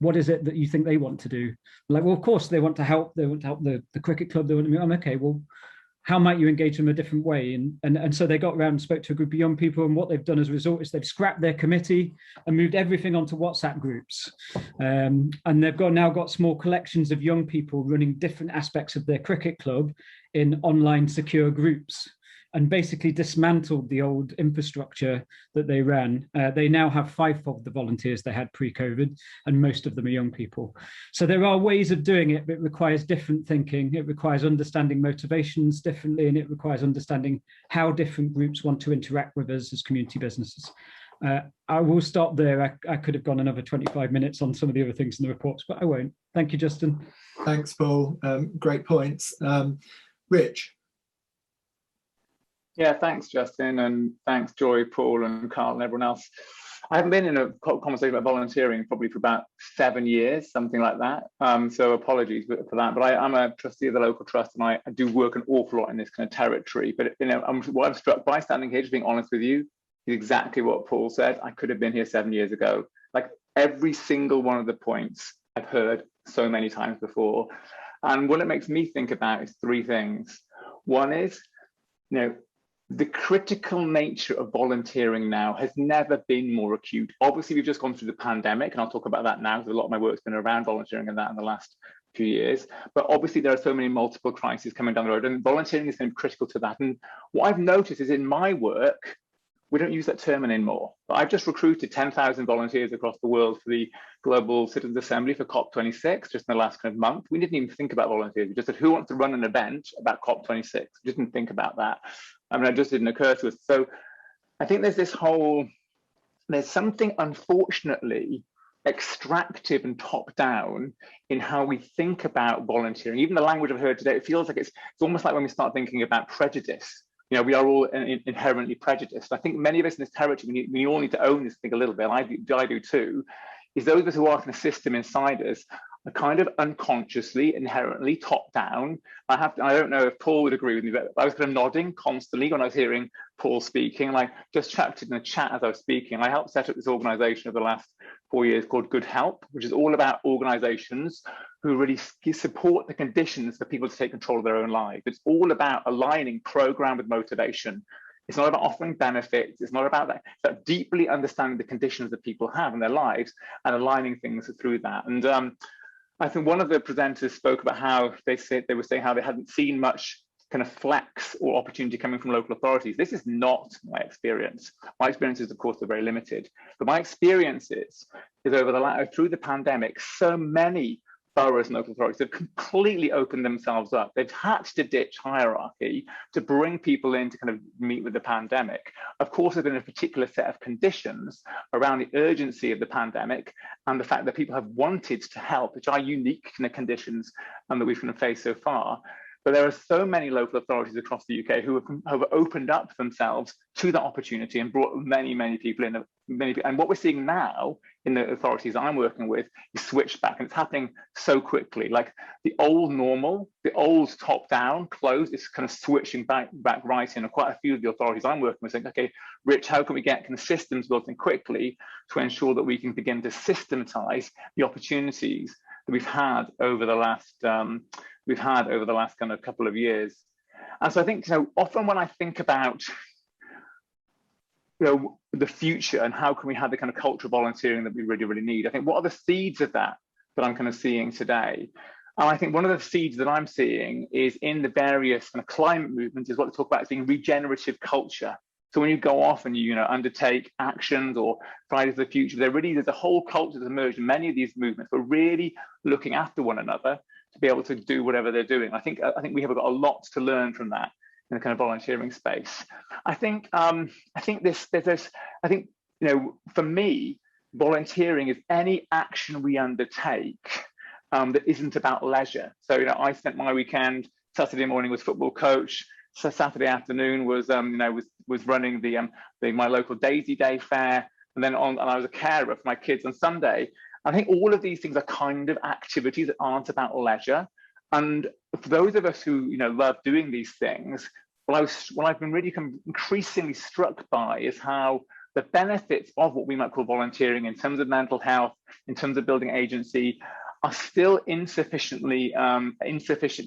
what is it that you think they want to do? Like, well, of course they want to help. They want to help the cricket club. They want to be, okay, well, how might you engage them a different way? And so they got around and spoke to a group of young people, and what they've done as a result is they've scrapped their committee and moved everything onto WhatsApp groups. And they've now got small collections of young people running different aspects of their cricket club in online secure groups, and basically dismantled the old infrastructure that they ran. They now have fivefold the volunteers they had pre-COVID, and most of them are young people. So there are ways of doing it, but it requires different thinking. It requires understanding motivations differently, and it requires understanding how different groups want to interact with us as community businesses. I will stop there. I could have gone another 25 minutes on some of the other things in the reports, but I won't. Thank you, Justin. Thanks, Paul. Great points. Rich. Yeah, thanks, Justin, and thanks, Joy, Paul, and Carl, and everyone else. I haven't been in a conversation about volunteering probably for about 7 years, something like that. So apologies for that. But I'm a trustee of the local trust, and I do work an awful lot in this kind of territory. But you know, what I'm struck by standing here, just being honest with you, is exactly what Paul said. I could have been here 7 years ago. Like every single one of the points I've heard so many times before. And what it makes me think about is three things. One is, you know, the critical nature of volunteering now has never been more acute. Obviously, we've just gone through the pandemic, and I'll talk about that now because a lot of my work's been around volunteering and that in the last few years. But obviously, there are so many multiple crises coming down the road, and volunteering is going to be critical to that. And what I've noticed is in my work, we don't use that term anymore. But I've just recruited 10,000 volunteers across the world for the Global Citizens Assembly for COP26 just in the last kind of month. We didn't even think about volunteers. We just said, who wants to run an event about COP26? We didn't think about that. I mean, it just didn't occur to us. So I think there's there's something unfortunately extractive and top down in how we think about volunteering. Even the language I've heard today, it feels like it's almost like when we start thinking about prejudice. You know, we are all inherently prejudiced. I think many of us in this territory, we all need to own this thing a little bit. I do too. Is those of us who are kind of system insiders are kind of unconsciously, inherently top down. I don't know if Paul would agree with me, but I was kind of nodding constantly when I was hearing Paul speaking. And I just chatted in the chat as I was speaking. I helped set up this organization over the last 4 years called Good Help, which is all about organizations who really support the conditions for people to take control of their own lives. It's all about aligning program with motivation. It's not about offering benefits. It's not about that. It's about deeply understanding the conditions that people have in their lives and aligning things through that. And I think one of the presenters spoke about how they were saying how they hadn't seen much kind of flex or opportunity coming from local authorities. This is not my experience. My experiences, of course, are very limited. But my experiences is through the pandemic, so many boroughs and local authorities have completely opened themselves up. They've had to ditch hierarchy to bring people in to kind of meet with the pandemic. Of course, there's been a particular set of conditions around the urgency of the pandemic and the fact that people have wanted to help, which are unique kind of conditions that we've kind of faced so far. But there are so many local authorities across the UK who have opened up themselves to that opportunity and brought many, many people in. And what we're seeing now in the authorities I'm working with is switch back, and it's happening so quickly. Like the old normal, the old top-down close is kind of switching back right in. And quite a few of the authorities I'm working with saying, okay, Rich, how can we get kind of systems built in quickly to ensure that we can begin to systematize the opportunities that we've had over the last kind of couple of years. And so I think, often when I think about the future and how can we have the kind of culture of volunteering that we really, really need, I think what are the seeds of that I'm kind of seeing today? And I think one of the seeds that I'm seeing is in the various kind of climate movements is what they talk about as being regenerative culture. So when you go off and you undertake actions or Fridays for the Future, there's a whole culture that's emerged in many of these movements. We're really looking after one another to be able to do whatever they're doing. I think we have got a lot to learn from that in the kind of volunteering space. I think for me, volunteering is any action we undertake that isn't about leisure. So I spent my weekend, Saturday morning was football coach. So Saturday afternoon was running my local Daisy Day fair, and then and I was a carer for my kids on Sunday. I think all of these things are kind of activities that aren't about leisure. And for those of us who love doing these things, what I've been really increasingly struck by is how the benefits of what we might call volunteering in terms of mental health, in terms of building agency, are still insufficiently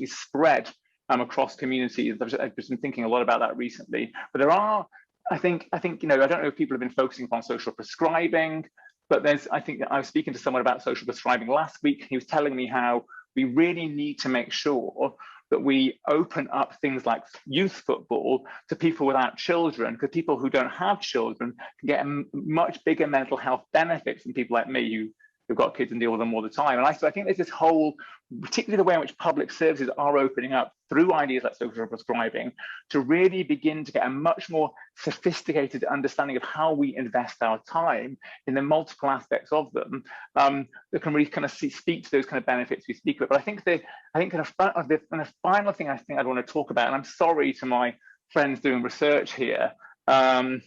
spread across communities. I've just been thinking a lot about that recently. But there are, I think, I don't know if people have been focusing on social prescribing, but I think I was speaking to someone about social prescribing last week. He was telling me how we really need to make sure that we open up things like youth football to people without children, because people who don't have children can get a much bigger mental health benefits than people like me who've got kids and deal with them all the time. And I think there's this whole, particularly the way in which public services are opening up through ideas like social prescribing, to really begin to get a much more sophisticated understanding of how we invest our time in the multiple aspects of them that can really kind of speak to those kind of benefits we speak about. But I think the final thing I think I'd want to talk about, and I'm sorry to my friends doing research here, but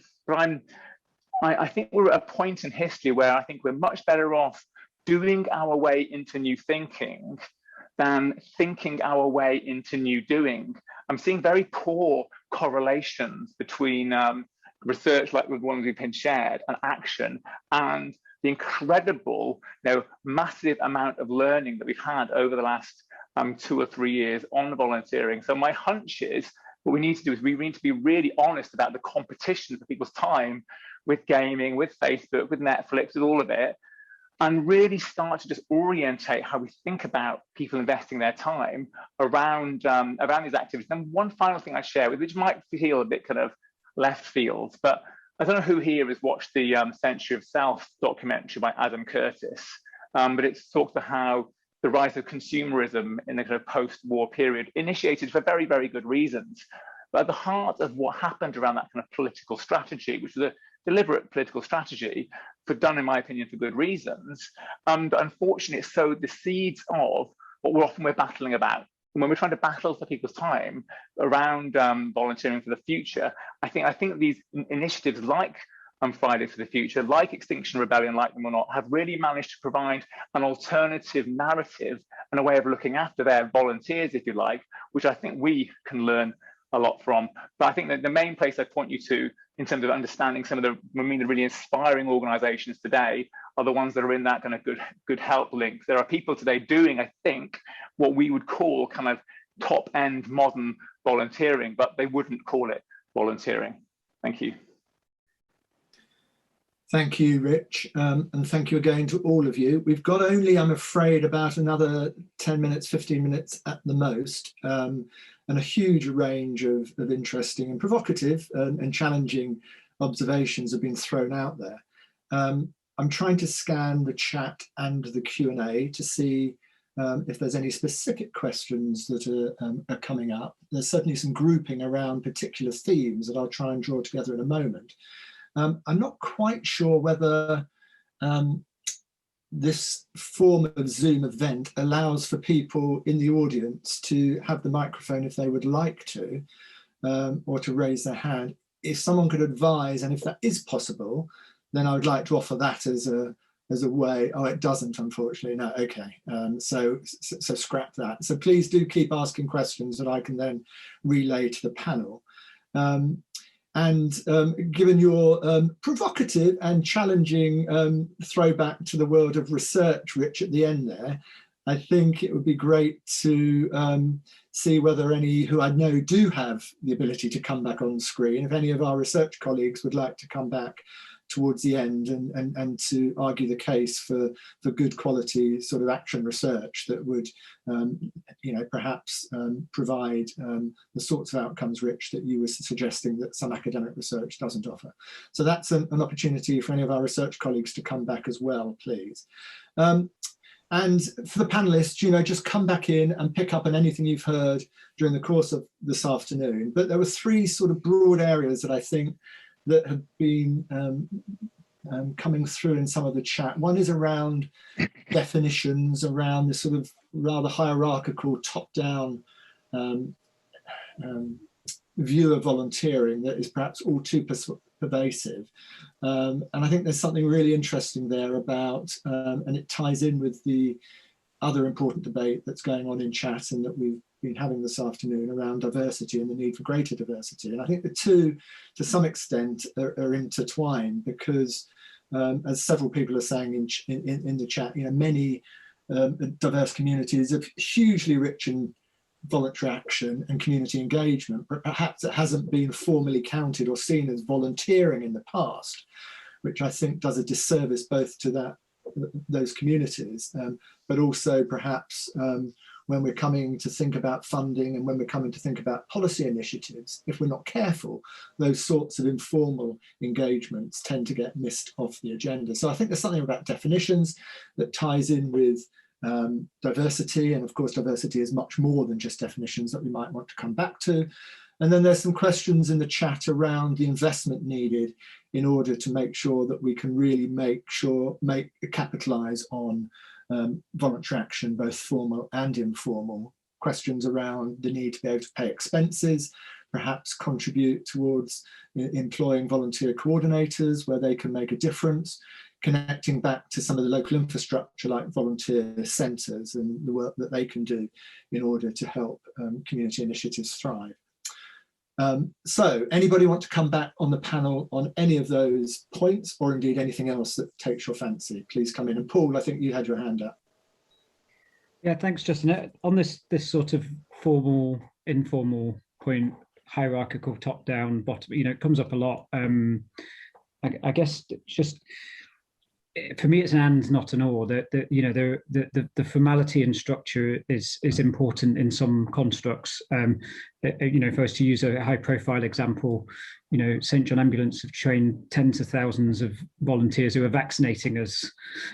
I think we're at a point in history where I think we're much better off doing our way into new thinking than thinking our way into new doing. I'm seeing very poor correlations between research like the ones we've been shared and action, and the incredible, massive amount of learning that we've had over the last 2 or 3 years on volunteering. So my hunch is what we need to do is we need to be really honest about the competition for people's time with gaming, with Facebook, with Netflix, with all of it, and really start to just orientate how we think about people investing their time around these activities. And one final thing I share with, which might feel a bit kind of left field, but I don't know who here has watched the Century of Self documentary by Adam Curtis, but it talks about how the rise of consumerism in the kind of post-war period initiated for very, very good reasons. But at the heart of what happened around that kind of political strategy, which was a deliberate political strategy, done, in my opinion, for good reasons, unfortunately, it sowed the seeds of what we're battling about. And when we're trying to battle for people's time around volunteering for the future, I think these initiatives like Fridays for the Future, like Extinction Rebellion, like them or not, have really managed to provide an alternative narrative and a way of looking after their volunteers, if you like, which I think we can learn a lot from. But I think that the main place I point you to in terms of understanding some of the really inspiring organizations today are the ones that are in that kind of good help link. There are people today doing, I think, what we would call kind of top end modern volunteering, but they wouldn't call it volunteering. Thank you. Thank you, Rich, and thank you again to all of you. We've got only, I'm afraid, about another 10 minutes, 15 minutes at the most, and a huge range of interesting and provocative and challenging observations have been thrown out there. I'm trying to scan the chat and the Q&A to see if there's any specific questions that are coming up. There's certainly some grouping around particular themes that I'll try and draw together in a moment. I'm not quite sure whether this form of Zoom event allows for people in the audience to have the microphone if they would like to, or to raise their hand. If someone could advise, and if that is possible, then I would like to offer that as a way. Oh, it doesn't, unfortunately. No, okay. So scrap that. So please do keep asking questions that I can then relay to the panel. Given your provocative and challenging throwback to the world of research, Rich, at the end there, I think it would be great to see whether any who I know do have the ability to come back on screen, if any of our research colleagues would like to come back towards the end and to argue the case for good quality sort of action research that would perhaps provide the sorts of outcomes, Rich, that you were suggesting that some academic research doesn't offer. So that's an opportunity for any of our research colleagues to come back as well, please. And for the panelists, just come back in and pick up on anything you've heard during the course of this afternoon. But there were three sort of broad areas that I think that have been coming through in some of the chat. One is around definitions, around this sort of rather hierarchical top-down view of volunteering that is perhaps all too pervasive. And I think there's something really interesting there about, and it ties in with the other important debate that's going on in chat and that we've been having this afternoon around diversity and the need for greater diversity. And I think the two, to some extent, are intertwined because, as several people are saying in the chat, many diverse communities are hugely rich in voluntary action and community engagement, but perhaps it hasn't been formally counted or seen as volunteering in the past, which I think does a disservice both to those communities, but also perhaps when we're coming to think about funding and when we're coming to think about policy initiatives, if we're not careful, those sorts of informal engagements tend to get missed off the agenda. So I think there's something about definitions that ties in with diversity, and of course diversity is much more than just definitions that we might want to come back to. And then there's some questions in the chat around the investment needed in order to make sure that we can really capitalize on voluntary action, both formal and informal. Questions around the need to be able to pay expenses, perhaps contribute towards employing volunteer coordinators where they can make a difference, connecting back to some of the local infrastructure like volunteer centres and the work that they can do in order to help community initiatives thrive. So anybody want to come back on the panel on any of those points, or indeed anything else that takes your fancy? Please come in. And Paul, I think you had your hand up. Yeah, thanks, Justin. On this sort of formal, informal point, hierarchical, top down, bottom, it comes up a lot. I guess just for me, it's an and, not an or. The formality and structure is important in some constructs. If I was to use a high-profile example, St John Ambulance have trained tens of thousands of volunteers who are vaccinating us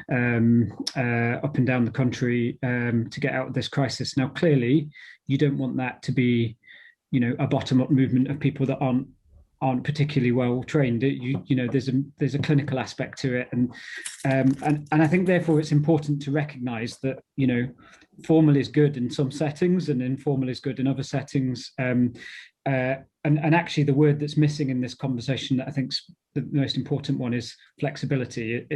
up and down the country to get out of this crisis. Now, clearly, you don't want that to be, a bottom-up movement of people that aren't particularly well trained. There's a clinical aspect to it, and I think therefore it's important to recognise that formal is good in some settings and informal is good in other settings. And actually, the word that's missing in this conversation that I think's the most important one is flexibility.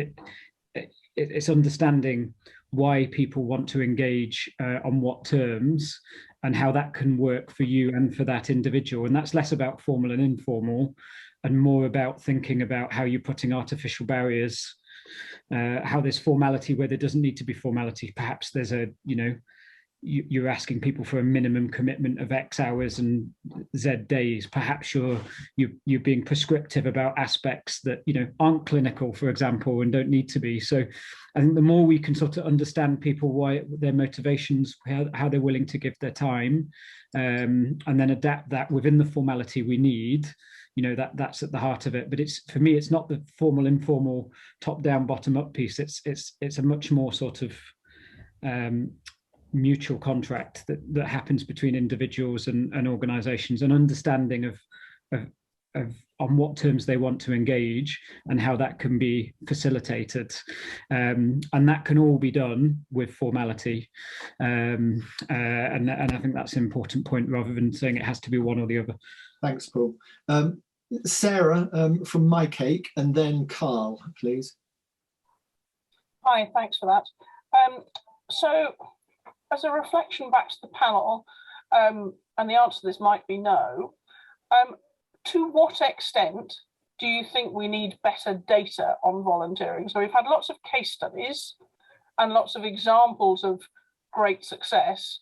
It's understanding why people want to engage on what terms, and how that can work for you and for that individual. And that's less about formal and informal and more about thinking about how you're putting artificial barriers, how there's formality where there doesn't need to be formality. Perhaps there's you're asking people for a minimum commitment of X hours and Z days. Perhaps you're being prescriptive about aspects that aren't clinical, for example, and don't need to be. So I think the more we can sort of understand people, why their motivations, how they're willing to give their time, and then adapt that within the formality we need, that's at the heart of it. But for me, it's not the formal, informal, top-down, bottom-up piece. It's a much more sort of mutual contract that happens between individuals and organizations, an understanding of on what terms they want to engage and how that can be facilitated. And that can all be done with formality. And I think that's an important point, rather than saying it has to be one or the other. Thanks, Paul. Sarah from My Cake, and then Carl, please. Hi, thanks for that. So as a reflection back to the panel, and the answer to this might be no, to what extent do you think we need better data on volunteering? So we've had lots of case studies and lots of examples of great success,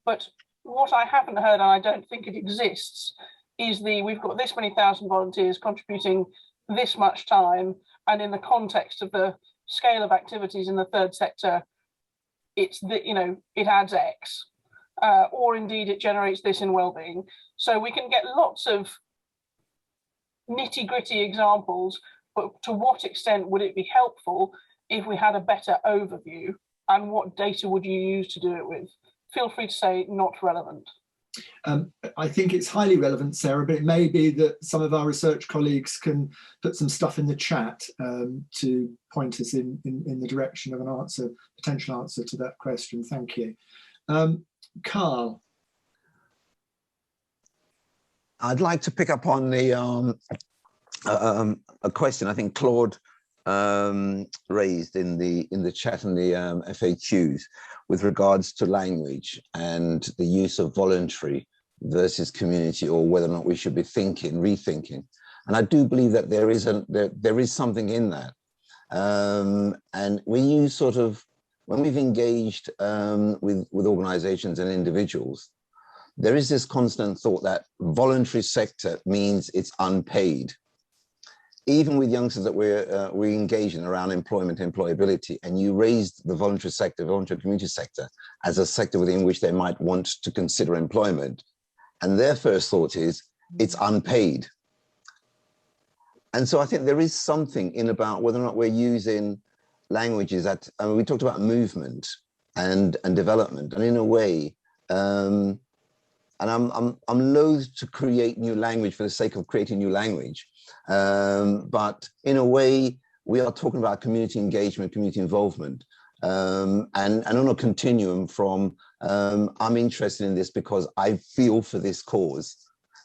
but what I haven't heard, and I don't think it exists, is we've got this many thousand volunteers contributing this much time, and in the context of the scale of activities in the third sector, it's it adds X, or indeed it generates this in wellbeing. So we can get lots of nitty-gritty examples, but to what extent would it be helpful if we had a better overview, and what data would you use to do it with? Feel free to say not relevant. I think it's highly relevant, Sarah, but it may be that some of our research colleagues can put some stuff in the chat to point us in the direction of an answer, potential answer to that question. Thank you. Carl. I'd like to pick up on the a question I think Claude raised in the chat and the FAQs with regards to language and the use of voluntary versus community, or whether or not we should be rethinking. And I do believe that there is something in that. And when you when we've engaged with organizations and individuals, there is this constant thought that voluntary sector means it's unpaid. Even with youngsters that we engage in around employment, employability, and you raised the voluntary sector, voluntary community sector, as a sector within which they might want to consider employment, and their first thought is it's unpaid. And so I think there is something in about whether or not we're using languages that, we talked about movement and development, and in a way, and I'm loath to create new language for the sake of creating new language. But in a way, we are talking about community engagement, community involvement, and on a continuum from I'm interested in this because I feel for this cause,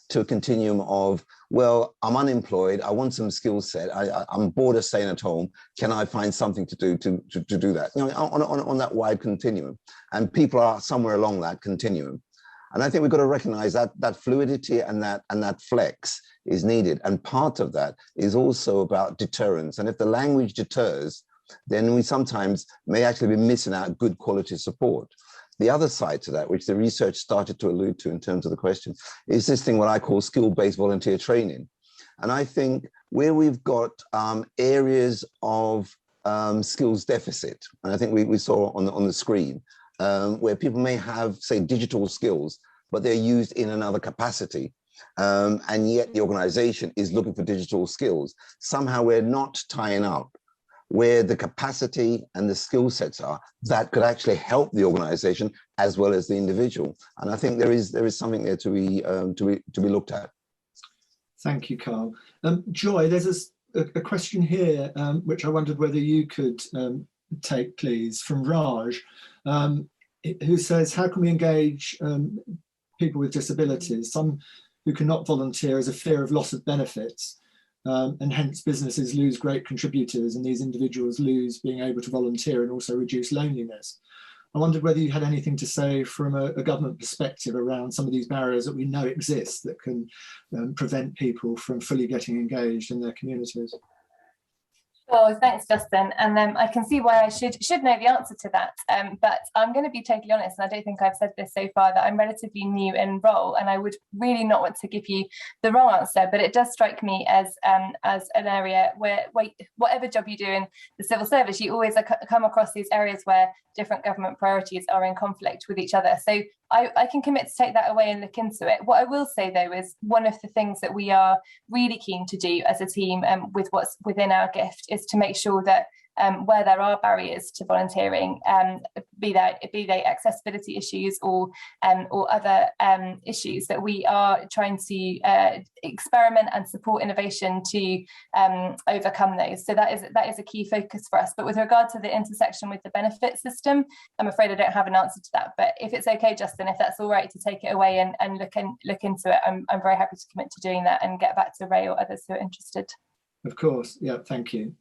to a continuum of, well, I'm unemployed, I want some skill set, I'm bored of staying at home, can I find something to do to do that? On that wide continuum, and people are somewhere along that continuum. And I think we've got to recognize that fluidity and that flex is needed. And part of that is also about deterrence. And if the language deters, then we sometimes may actually be missing out good quality support. The other side to that, which the research started to allude to in terms of the question, is this thing what I call skill-based volunteer training. And I think where we've got areas of skills deficit, and I think we saw on the screen, where people may have, say, digital skills, but they're used in another capacity. And yet the organization is looking for digital skills. Somehow we're not tying up where the capacity and the skill sets are that could actually help the organization as well as the individual. And I think there is something there to be looked at. Thank you, Carl. Joy, there's a question here, which I wondered whether you could take, please, from Raj, who says, how can we engage people with disabilities? Some who cannot volunteer as a fear of loss of benefits, and hence businesses lose great contributors, and these individuals lose being able to volunteer and also reduce loneliness. I wondered whether you had anything to say from a government perspective around some of these barriers that we know exist that can prevent people from fully getting engaged in their communities. Sure, thanks, Justin. And I can see why I should know the answer to that. But I'm going to be totally honest, and I don't think I've said this so far, that I'm relatively new in role, and I would really not want to give you the wrong answer. But it does strike me as an area where whatever job you do in the civil service, you always come across these areas where different government priorities are in conflict with each other. So I can commit to take that away and look into it. What I will say, though, is one of the things that we are really keen to do as a team with what's within our gift is to make sure that where there are barriers to volunteering, be they accessibility issues or other issues, that we are trying to experiment and support innovation to overcome those. So that is a key focus for us. But with regard to the intersection with the benefit system, I'm afraid I don't have an answer to that. But if it's okay, Justin, if that's all right to take it away and look into it, I'm very happy to commit to doing that and get back to Ray or others who are interested. Of course, yeah, thank you.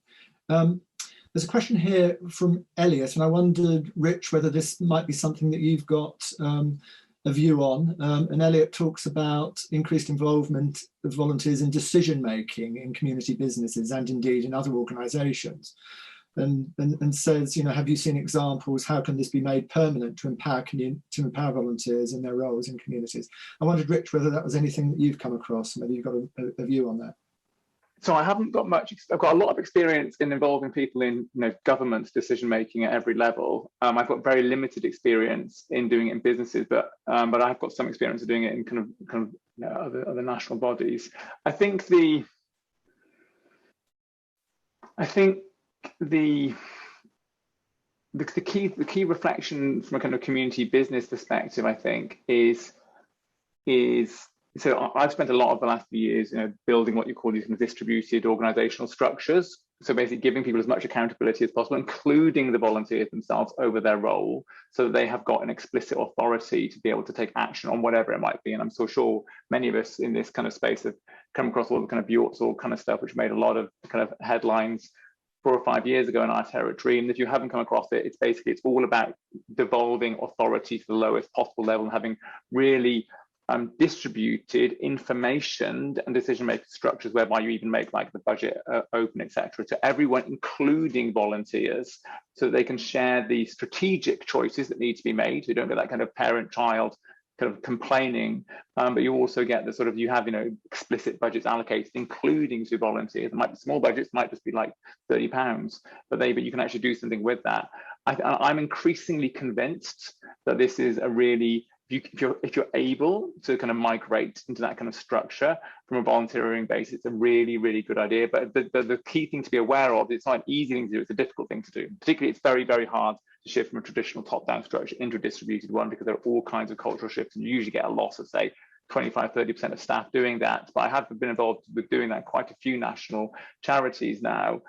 There's a question here from Elliot, and I wondered, Rich, whether this might be something that you've got a view on. And Elliot talks about increased involvement of volunteers in decision making in community businesses and indeed in other organisations, and says, have you seen examples? How can this be made permanent to empower volunteers in their roles in communities? I wondered, Rich, whether that was anything that you've come across, and whether you've got a view on that. So I haven't got much. I've got a lot of experience in involving people in government decision making at every level. I've got very limited experience in doing it in businesses, but I've got some experience of doing it in kind of other national bodies. I think the key reflection from a kind of community business perspective, I think, is so I've spent a lot of the last few years, building what you call these kind of distributed organizational structures. So basically giving people as much accountability as possible, including the volunteers themselves, over their role, so that they have got an explicit authority to be able to take action on whatever it might be. And I'm so sure many of us in this kind of space have come across all the kind of Bjork's all kind of stuff, which made a lot of kind of headlines 4 or 5 years ago in our territory. And if you haven't come across it, it's all about devolving authority to the lowest possible level and having really distributed information and decision-making structures, whereby you even make like the budget open, etc., to everyone, including volunteers, so that they can share the strategic choices that need to be made. So you don't get that kind of parent-child kind of complaining, but you also get the sort of, you have explicit budgets allocated, including to volunteers. It might be small budgets, might just be like £30, but you can actually do something with that. I'm increasingly convinced that this is a really, if you're able to kind of migrate into that kind of structure from a volunteering base, it's a really, really good idea. But the key thing to be aware of, it's not an easy thing to do, it's a difficult thing to do. Particularly, it's very, very hard to shift from a traditional top-down structure into a distributed one, because there are all kinds of cultural shifts, and you usually get a loss of, say, 25–30% of staff doing that. But I have been involved with doing that in quite a few national charities now.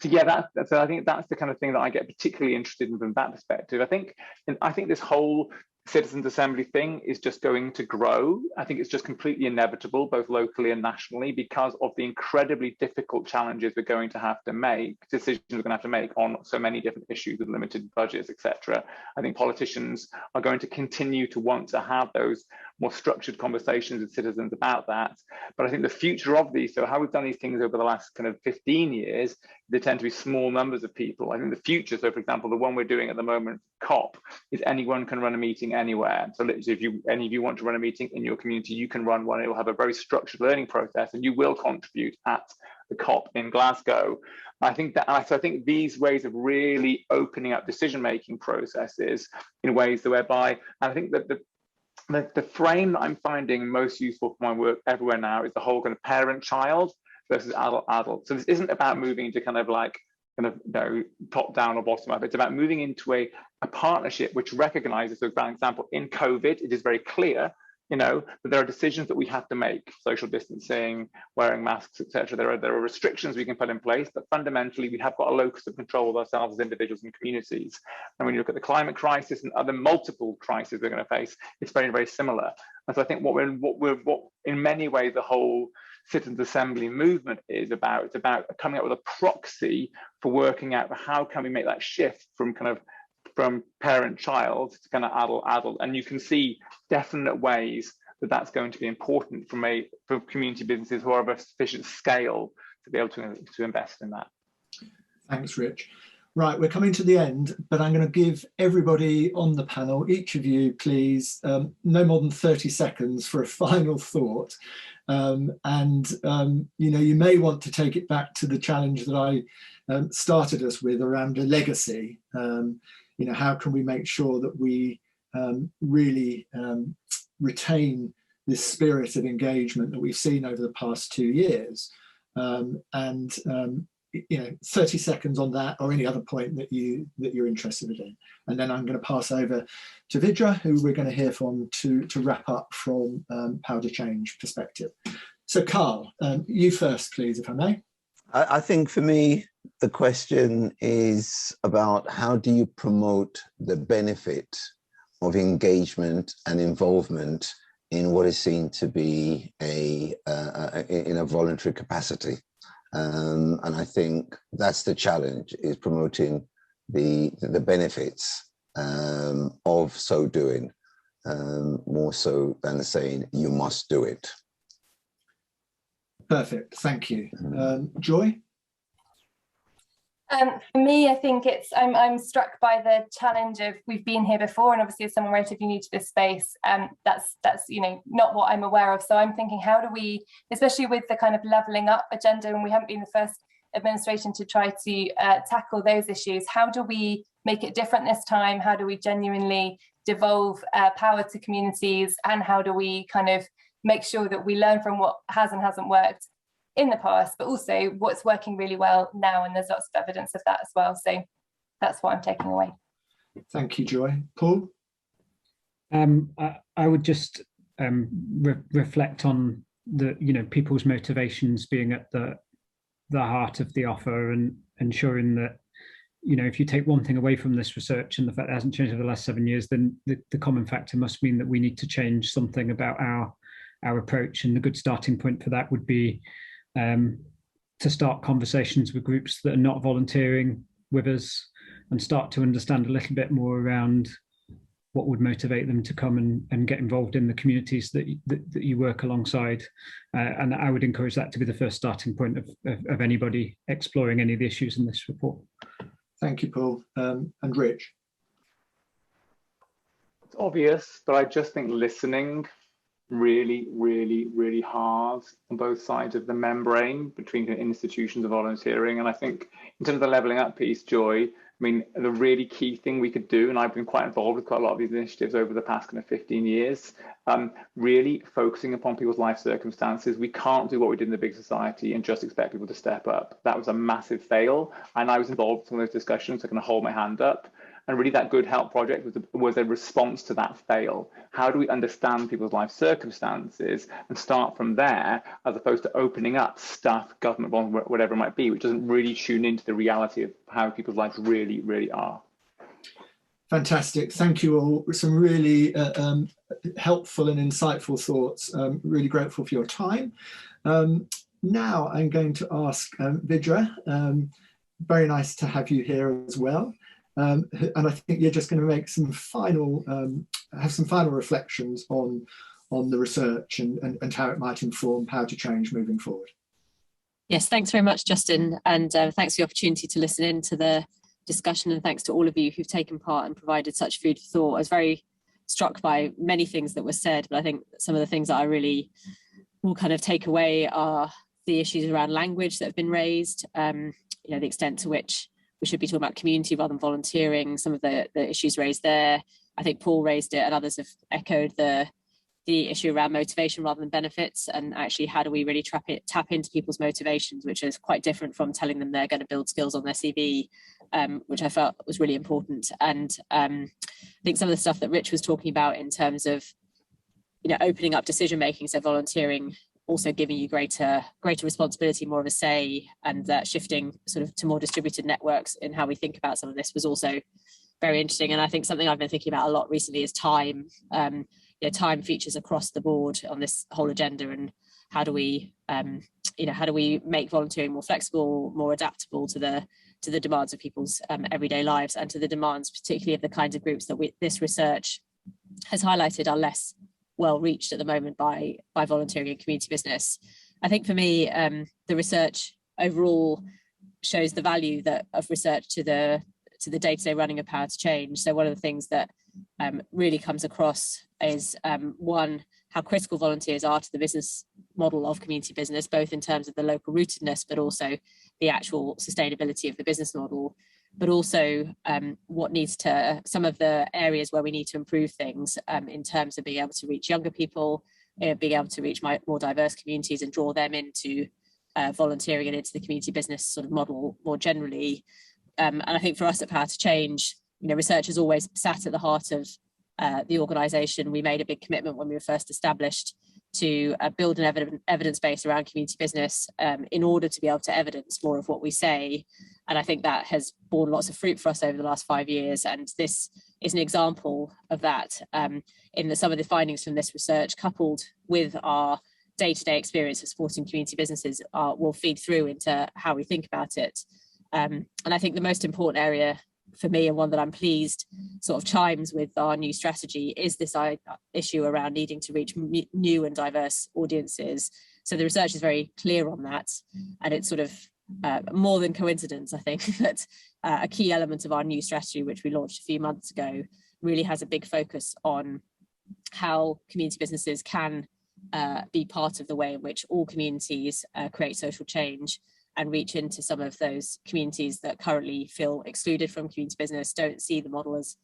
So yeah, so I think that's the kind of thing that I get particularly interested in from that perspective. I think this whole citizens' assembly thing is just going to grow. I think it's just completely inevitable, both locally and nationally, because of the incredibly difficult challenges we're going to have to make, decisions we're going to have to make on so many different issues with limited budgets, etc. I think politicians are going to continue to want to have those more structured conversations with citizens about that. But I think the future of these, so how we've done these things over the last kind of 15 years, they tend to be small numbers of people. I think the future, so for example, the one we're doing at the moment, COP, is anyone can run a meeting anywhere. So literally, if any of you want to run a meeting in your community, you can run one. It will have a very structured learning process, and you will contribute at the COP in Glasgow. I think these ways of really opening up decision-making processes in ways whereby, and I think that the frame that I'm finding most useful for my work everywhere now is the whole kind of parent-child versus adult-adult. So this isn't about moving to kind of top down or bottom up. It's about moving into a partnership which recognizes, so for example, in COVID, it is very clear, that there are decisions that we have to make: social distancing, wearing masks, etc. There are restrictions we can put in place, but fundamentally we have got a locus of control of ourselves as individuals and communities. And when you look at the climate crisis and other multiple crises we're going to face, it's very, very similar. And so I think what in many ways the whole citizens' assembly movement is about, it's about coming up with a proxy for working out how can we make that shift from parent-child to kind of adult-adult. And you can see definite ways that that's going to be important for community businesses who are of a sufficient scale to be able to invest in that. Thanks, Rich. Right, we're coming to the end, but I'm going to give everybody on the panel, each of you, please, no more than 30 seconds for a final thought. You may want to take it back to the challenge that I started us with around a legacy. How can we make sure that we really retain this spirit of engagement that we've seen over the past 2 years? 30 seconds on that or any other point that you're interested in. And then I'm going to pass over to Vidra, who we're going to hear from to wrap up from Power to Change perspective. So Carl, you first, please, if I may. I think for me, the question is about how do you promote the benefit of engagement and involvement in what is seen to be in a voluntary capacity. And I think that's the challenge, is promoting the benefits of so doing, more so than saying you must do it. Perfect, thank you. Joy? For me, I think I'm struck by the challenge of, we've been here before, and obviously as someone relatively new to this space, that's not what I'm aware of. So I'm thinking, how do we, especially with the kind of levelling up agenda, and we haven't been the first administration to try to tackle those issues, how do we make it different this time? How do we genuinely devolve power to communities, and how do we kind of make sure that we learn from what has and hasn't worked in the past, but also what's working really well now, and there's lots of evidence of that as well. So that's what I'm taking away. Thank you, Joy. Paul? I would just reflect on the people's motivations being at the heart of the offer, and ensuring that if you take one thing away from this research and the fact it hasn't changed over the last 7 years, then the common factor must mean that we need to change something about our approach. And the good starting point for that would be to start conversations with groups that are not volunteering with us, and start to understand a little bit more around what would motivate them to come and get involved in the communities that you work alongside. And I would encourage that to be the first starting point of anybody exploring any of the issues in this report. Thank you, Paul. And Rich? It's obvious, but I just think listening really, really, really hard on both sides of the membrane between institutions of volunteering. And I think in terms of the levelling up piece, Joy, I mean, the really key thing we could do, and I've been quite involved with quite a lot of these initiatives over the past kind of 15 years, really focusing upon people's life circumstances. We can't do what we did in the big society and just expect people to step up. That was a massive fail. And I was involved in some of those discussions, so I can hold my hand up. And really that Good Help project was a response to that fail. How do we understand people's life circumstances and start from there, as opposed to opening up stuff, government, whatever it might be, which doesn't really tune into the reality of how people's lives really, really are. Fantastic. Thank you all. Some really helpful and insightful thoughts. Really grateful for your time. Now I'm going to ask Vidra. Very nice to have you here as well. And I think you're just going to make some final, have some final reflections on the research and how it might inform Power to Change moving forward. Yes, thanks very much, Justin, and thanks for the opportunity to listen in to the discussion, and thanks to all of you who've taken part and provided such food for thought. I was very struck by many things that were said, but I think some of the things that I really will kind of take away are the issues around language that have been raised, the extent to which we should be talking about community rather than volunteering, some of the issues raised there. I think Paul raised it, and others have echoed the issue around motivation rather than benefits, and actually how do we really tap into people's motivations, which is quite different from telling them they're going to build skills on their CV, which I felt was really important. And I think some of the stuff that Rich was talking about in terms of opening up decision making, so volunteering also giving you greater responsibility, more of a say, and shifting sort of to more distributed networks in how we think about some of this was also very interesting. And I think something I've been thinking about a lot recently is time. Time features across the board on this whole agenda, and how do we make volunteering more flexible, more adaptable to the demands of people's everyday lives, and to the demands particularly of the kinds of groups that this research has highlighted are less well reached at the moment by volunteering and community business. I think for me, the research overall shows the value of research to the day-to-day running of Power to Change. So one of the things that really comes across is one, how critical volunteers are to the business model of community business, both in terms of the local rootedness, but also the actual sustainability of the business model. But also some of the areas where we need to improve things in terms of being able to reach younger people, being able to reach more diverse communities and draw them into volunteering and into the community business sort of model more generally. And I think for us at Power to Change, research has always sat at the heart of the organisation. We made a big commitment when we were first established to build an evidence base around community business in order to be able to evidence more of what we say. And I think that has borne lots of fruit for us over the last 5 years. And this is an example of that in that some of the findings from this research, coupled with our day-to-day experience of supporting community businesses, will feed through into how we think about it. And I think the most important area for me, and one that I'm pleased sort of chimes with our new strategy, is this issue around needing to reach new and diverse audiences. So the research is very clear on that, and it's sort of more than coincidence, I think, that a key element of our new strategy, which we launched a few months ago, really has a big focus on how community businesses can be part of the way in which all communities create social change and reach into some of those communities that currently feel excluded from community business, don't see the model as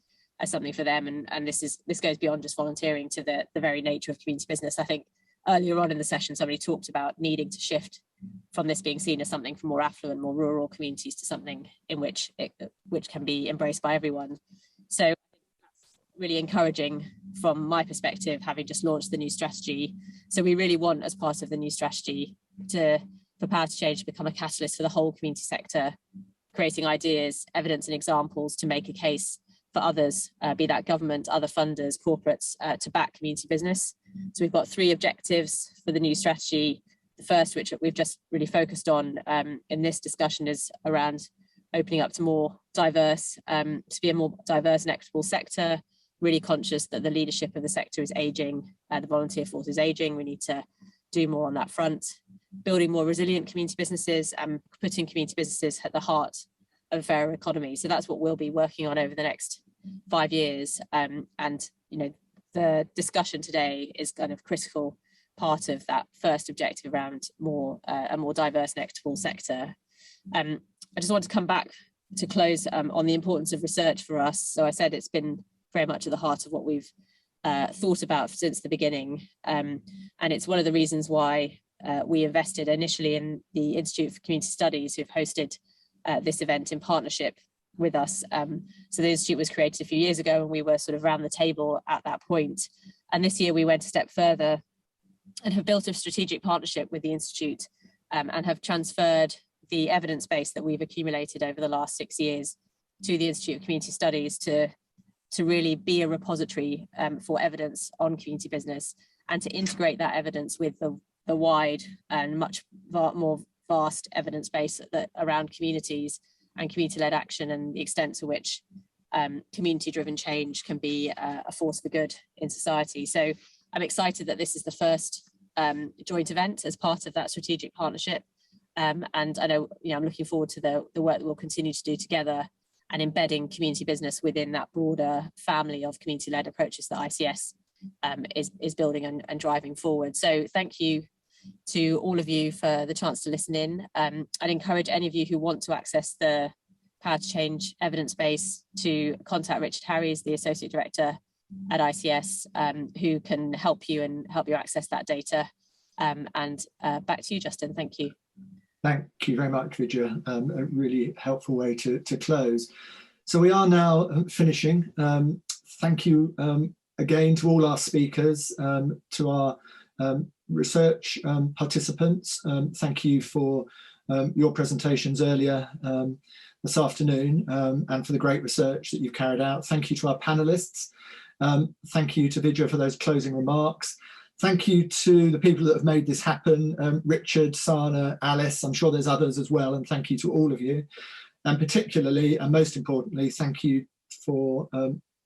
something for them. And this goes beyond just volunteering to the very nature of community business. I think earlier on in the session, somebody talked about needing to shift from this being seen as something for more affluent, more rural communities to something in which can be embraced by everyone. So that's really encouraging from my perspective, having just launched the new strategy. So we really want, as part of the new strategy, for Power to Change to become a catalyst for the whole community sector, creating ideas, evidence and examples to make a case for others, be that government, other funders, corporates, to back community business. So we've got 3 objectives for the new strategy. The first, which we've just really focused on in this discussion, is around opening up to more diverse, to be a more diverse and equitable sector, really conscious that the leadership of the sector is aging, the volunteer force is aging. We need to do more on that front. Building more resilient community businesses and putting community businesses at the heart of a fairer economy. So that's what we'll be working on over the next 5 years. And the discussion today is kind of critical part of that first objective around a more diverse and equitable sector. I just want to come back to close on the importance of research for us. So I said it's been very much at the heart of what we've thought about since the beginning. And it's one of the reasons why we invested initially in the Institute for Community Studies, who've hosted this event in partnership with us. So the Institute was created a few years ago, and we were sort of around the table at that point. And this year we went a step further and have built a strategic partnership with the Institute and have transferred the evidence base that we've accumulated over the last 6 years to the Institute of Community Studies to really be a repository for evidence on community business, and to integrate that evidence with the wide and much more vast evidence base around communities and community-led action, and the extent to which community-driven change can be a force for good in society. So I'm excited that this is the first joint event as part of that strategic partnership. And I know, I'm looking forward to the work that we'll continue to do together and embedding community business within that broader family of community-led approaches that ICS is building and driving forward. So thank you to all of you for the chance to listen in. I'd encourage any of you who want to access the Power to Change evidence base to contact Richard Harries, the Associate Director at ICS, who can help you access that data. And back to you, Justin. Thank you. Thank you very much, Vidya. A really helpful way to close. So we are now finishing. Thank you again to all our speakers, to our research participants. Thank you for your presentations earlier this afternoon, and for the great research that you've carried out. Thank you to our panelists. Thank you to Vidya for those closing remarks. Thank you to the people that have made this happen, Richard, Sana, Alice, I'm sure there's others as well, and thank you to all of you. And particularly, and most importantly, thank you for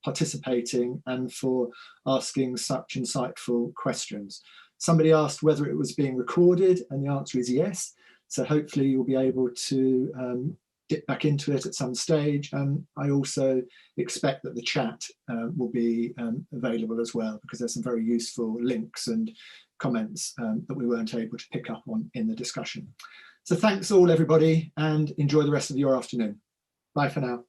participating and for asking such insightful questions. Somebody asked whether it was being recorded, and the answer is yes. So hopefully you'll be able to dip back into it at some stage. And I also expect that the chat will be available as well, because there's some very useful links and comments that we weren't able to pick up on in the discussion. So thanks all, everybody, and enjoy the rest of your afternoon. Bye for now.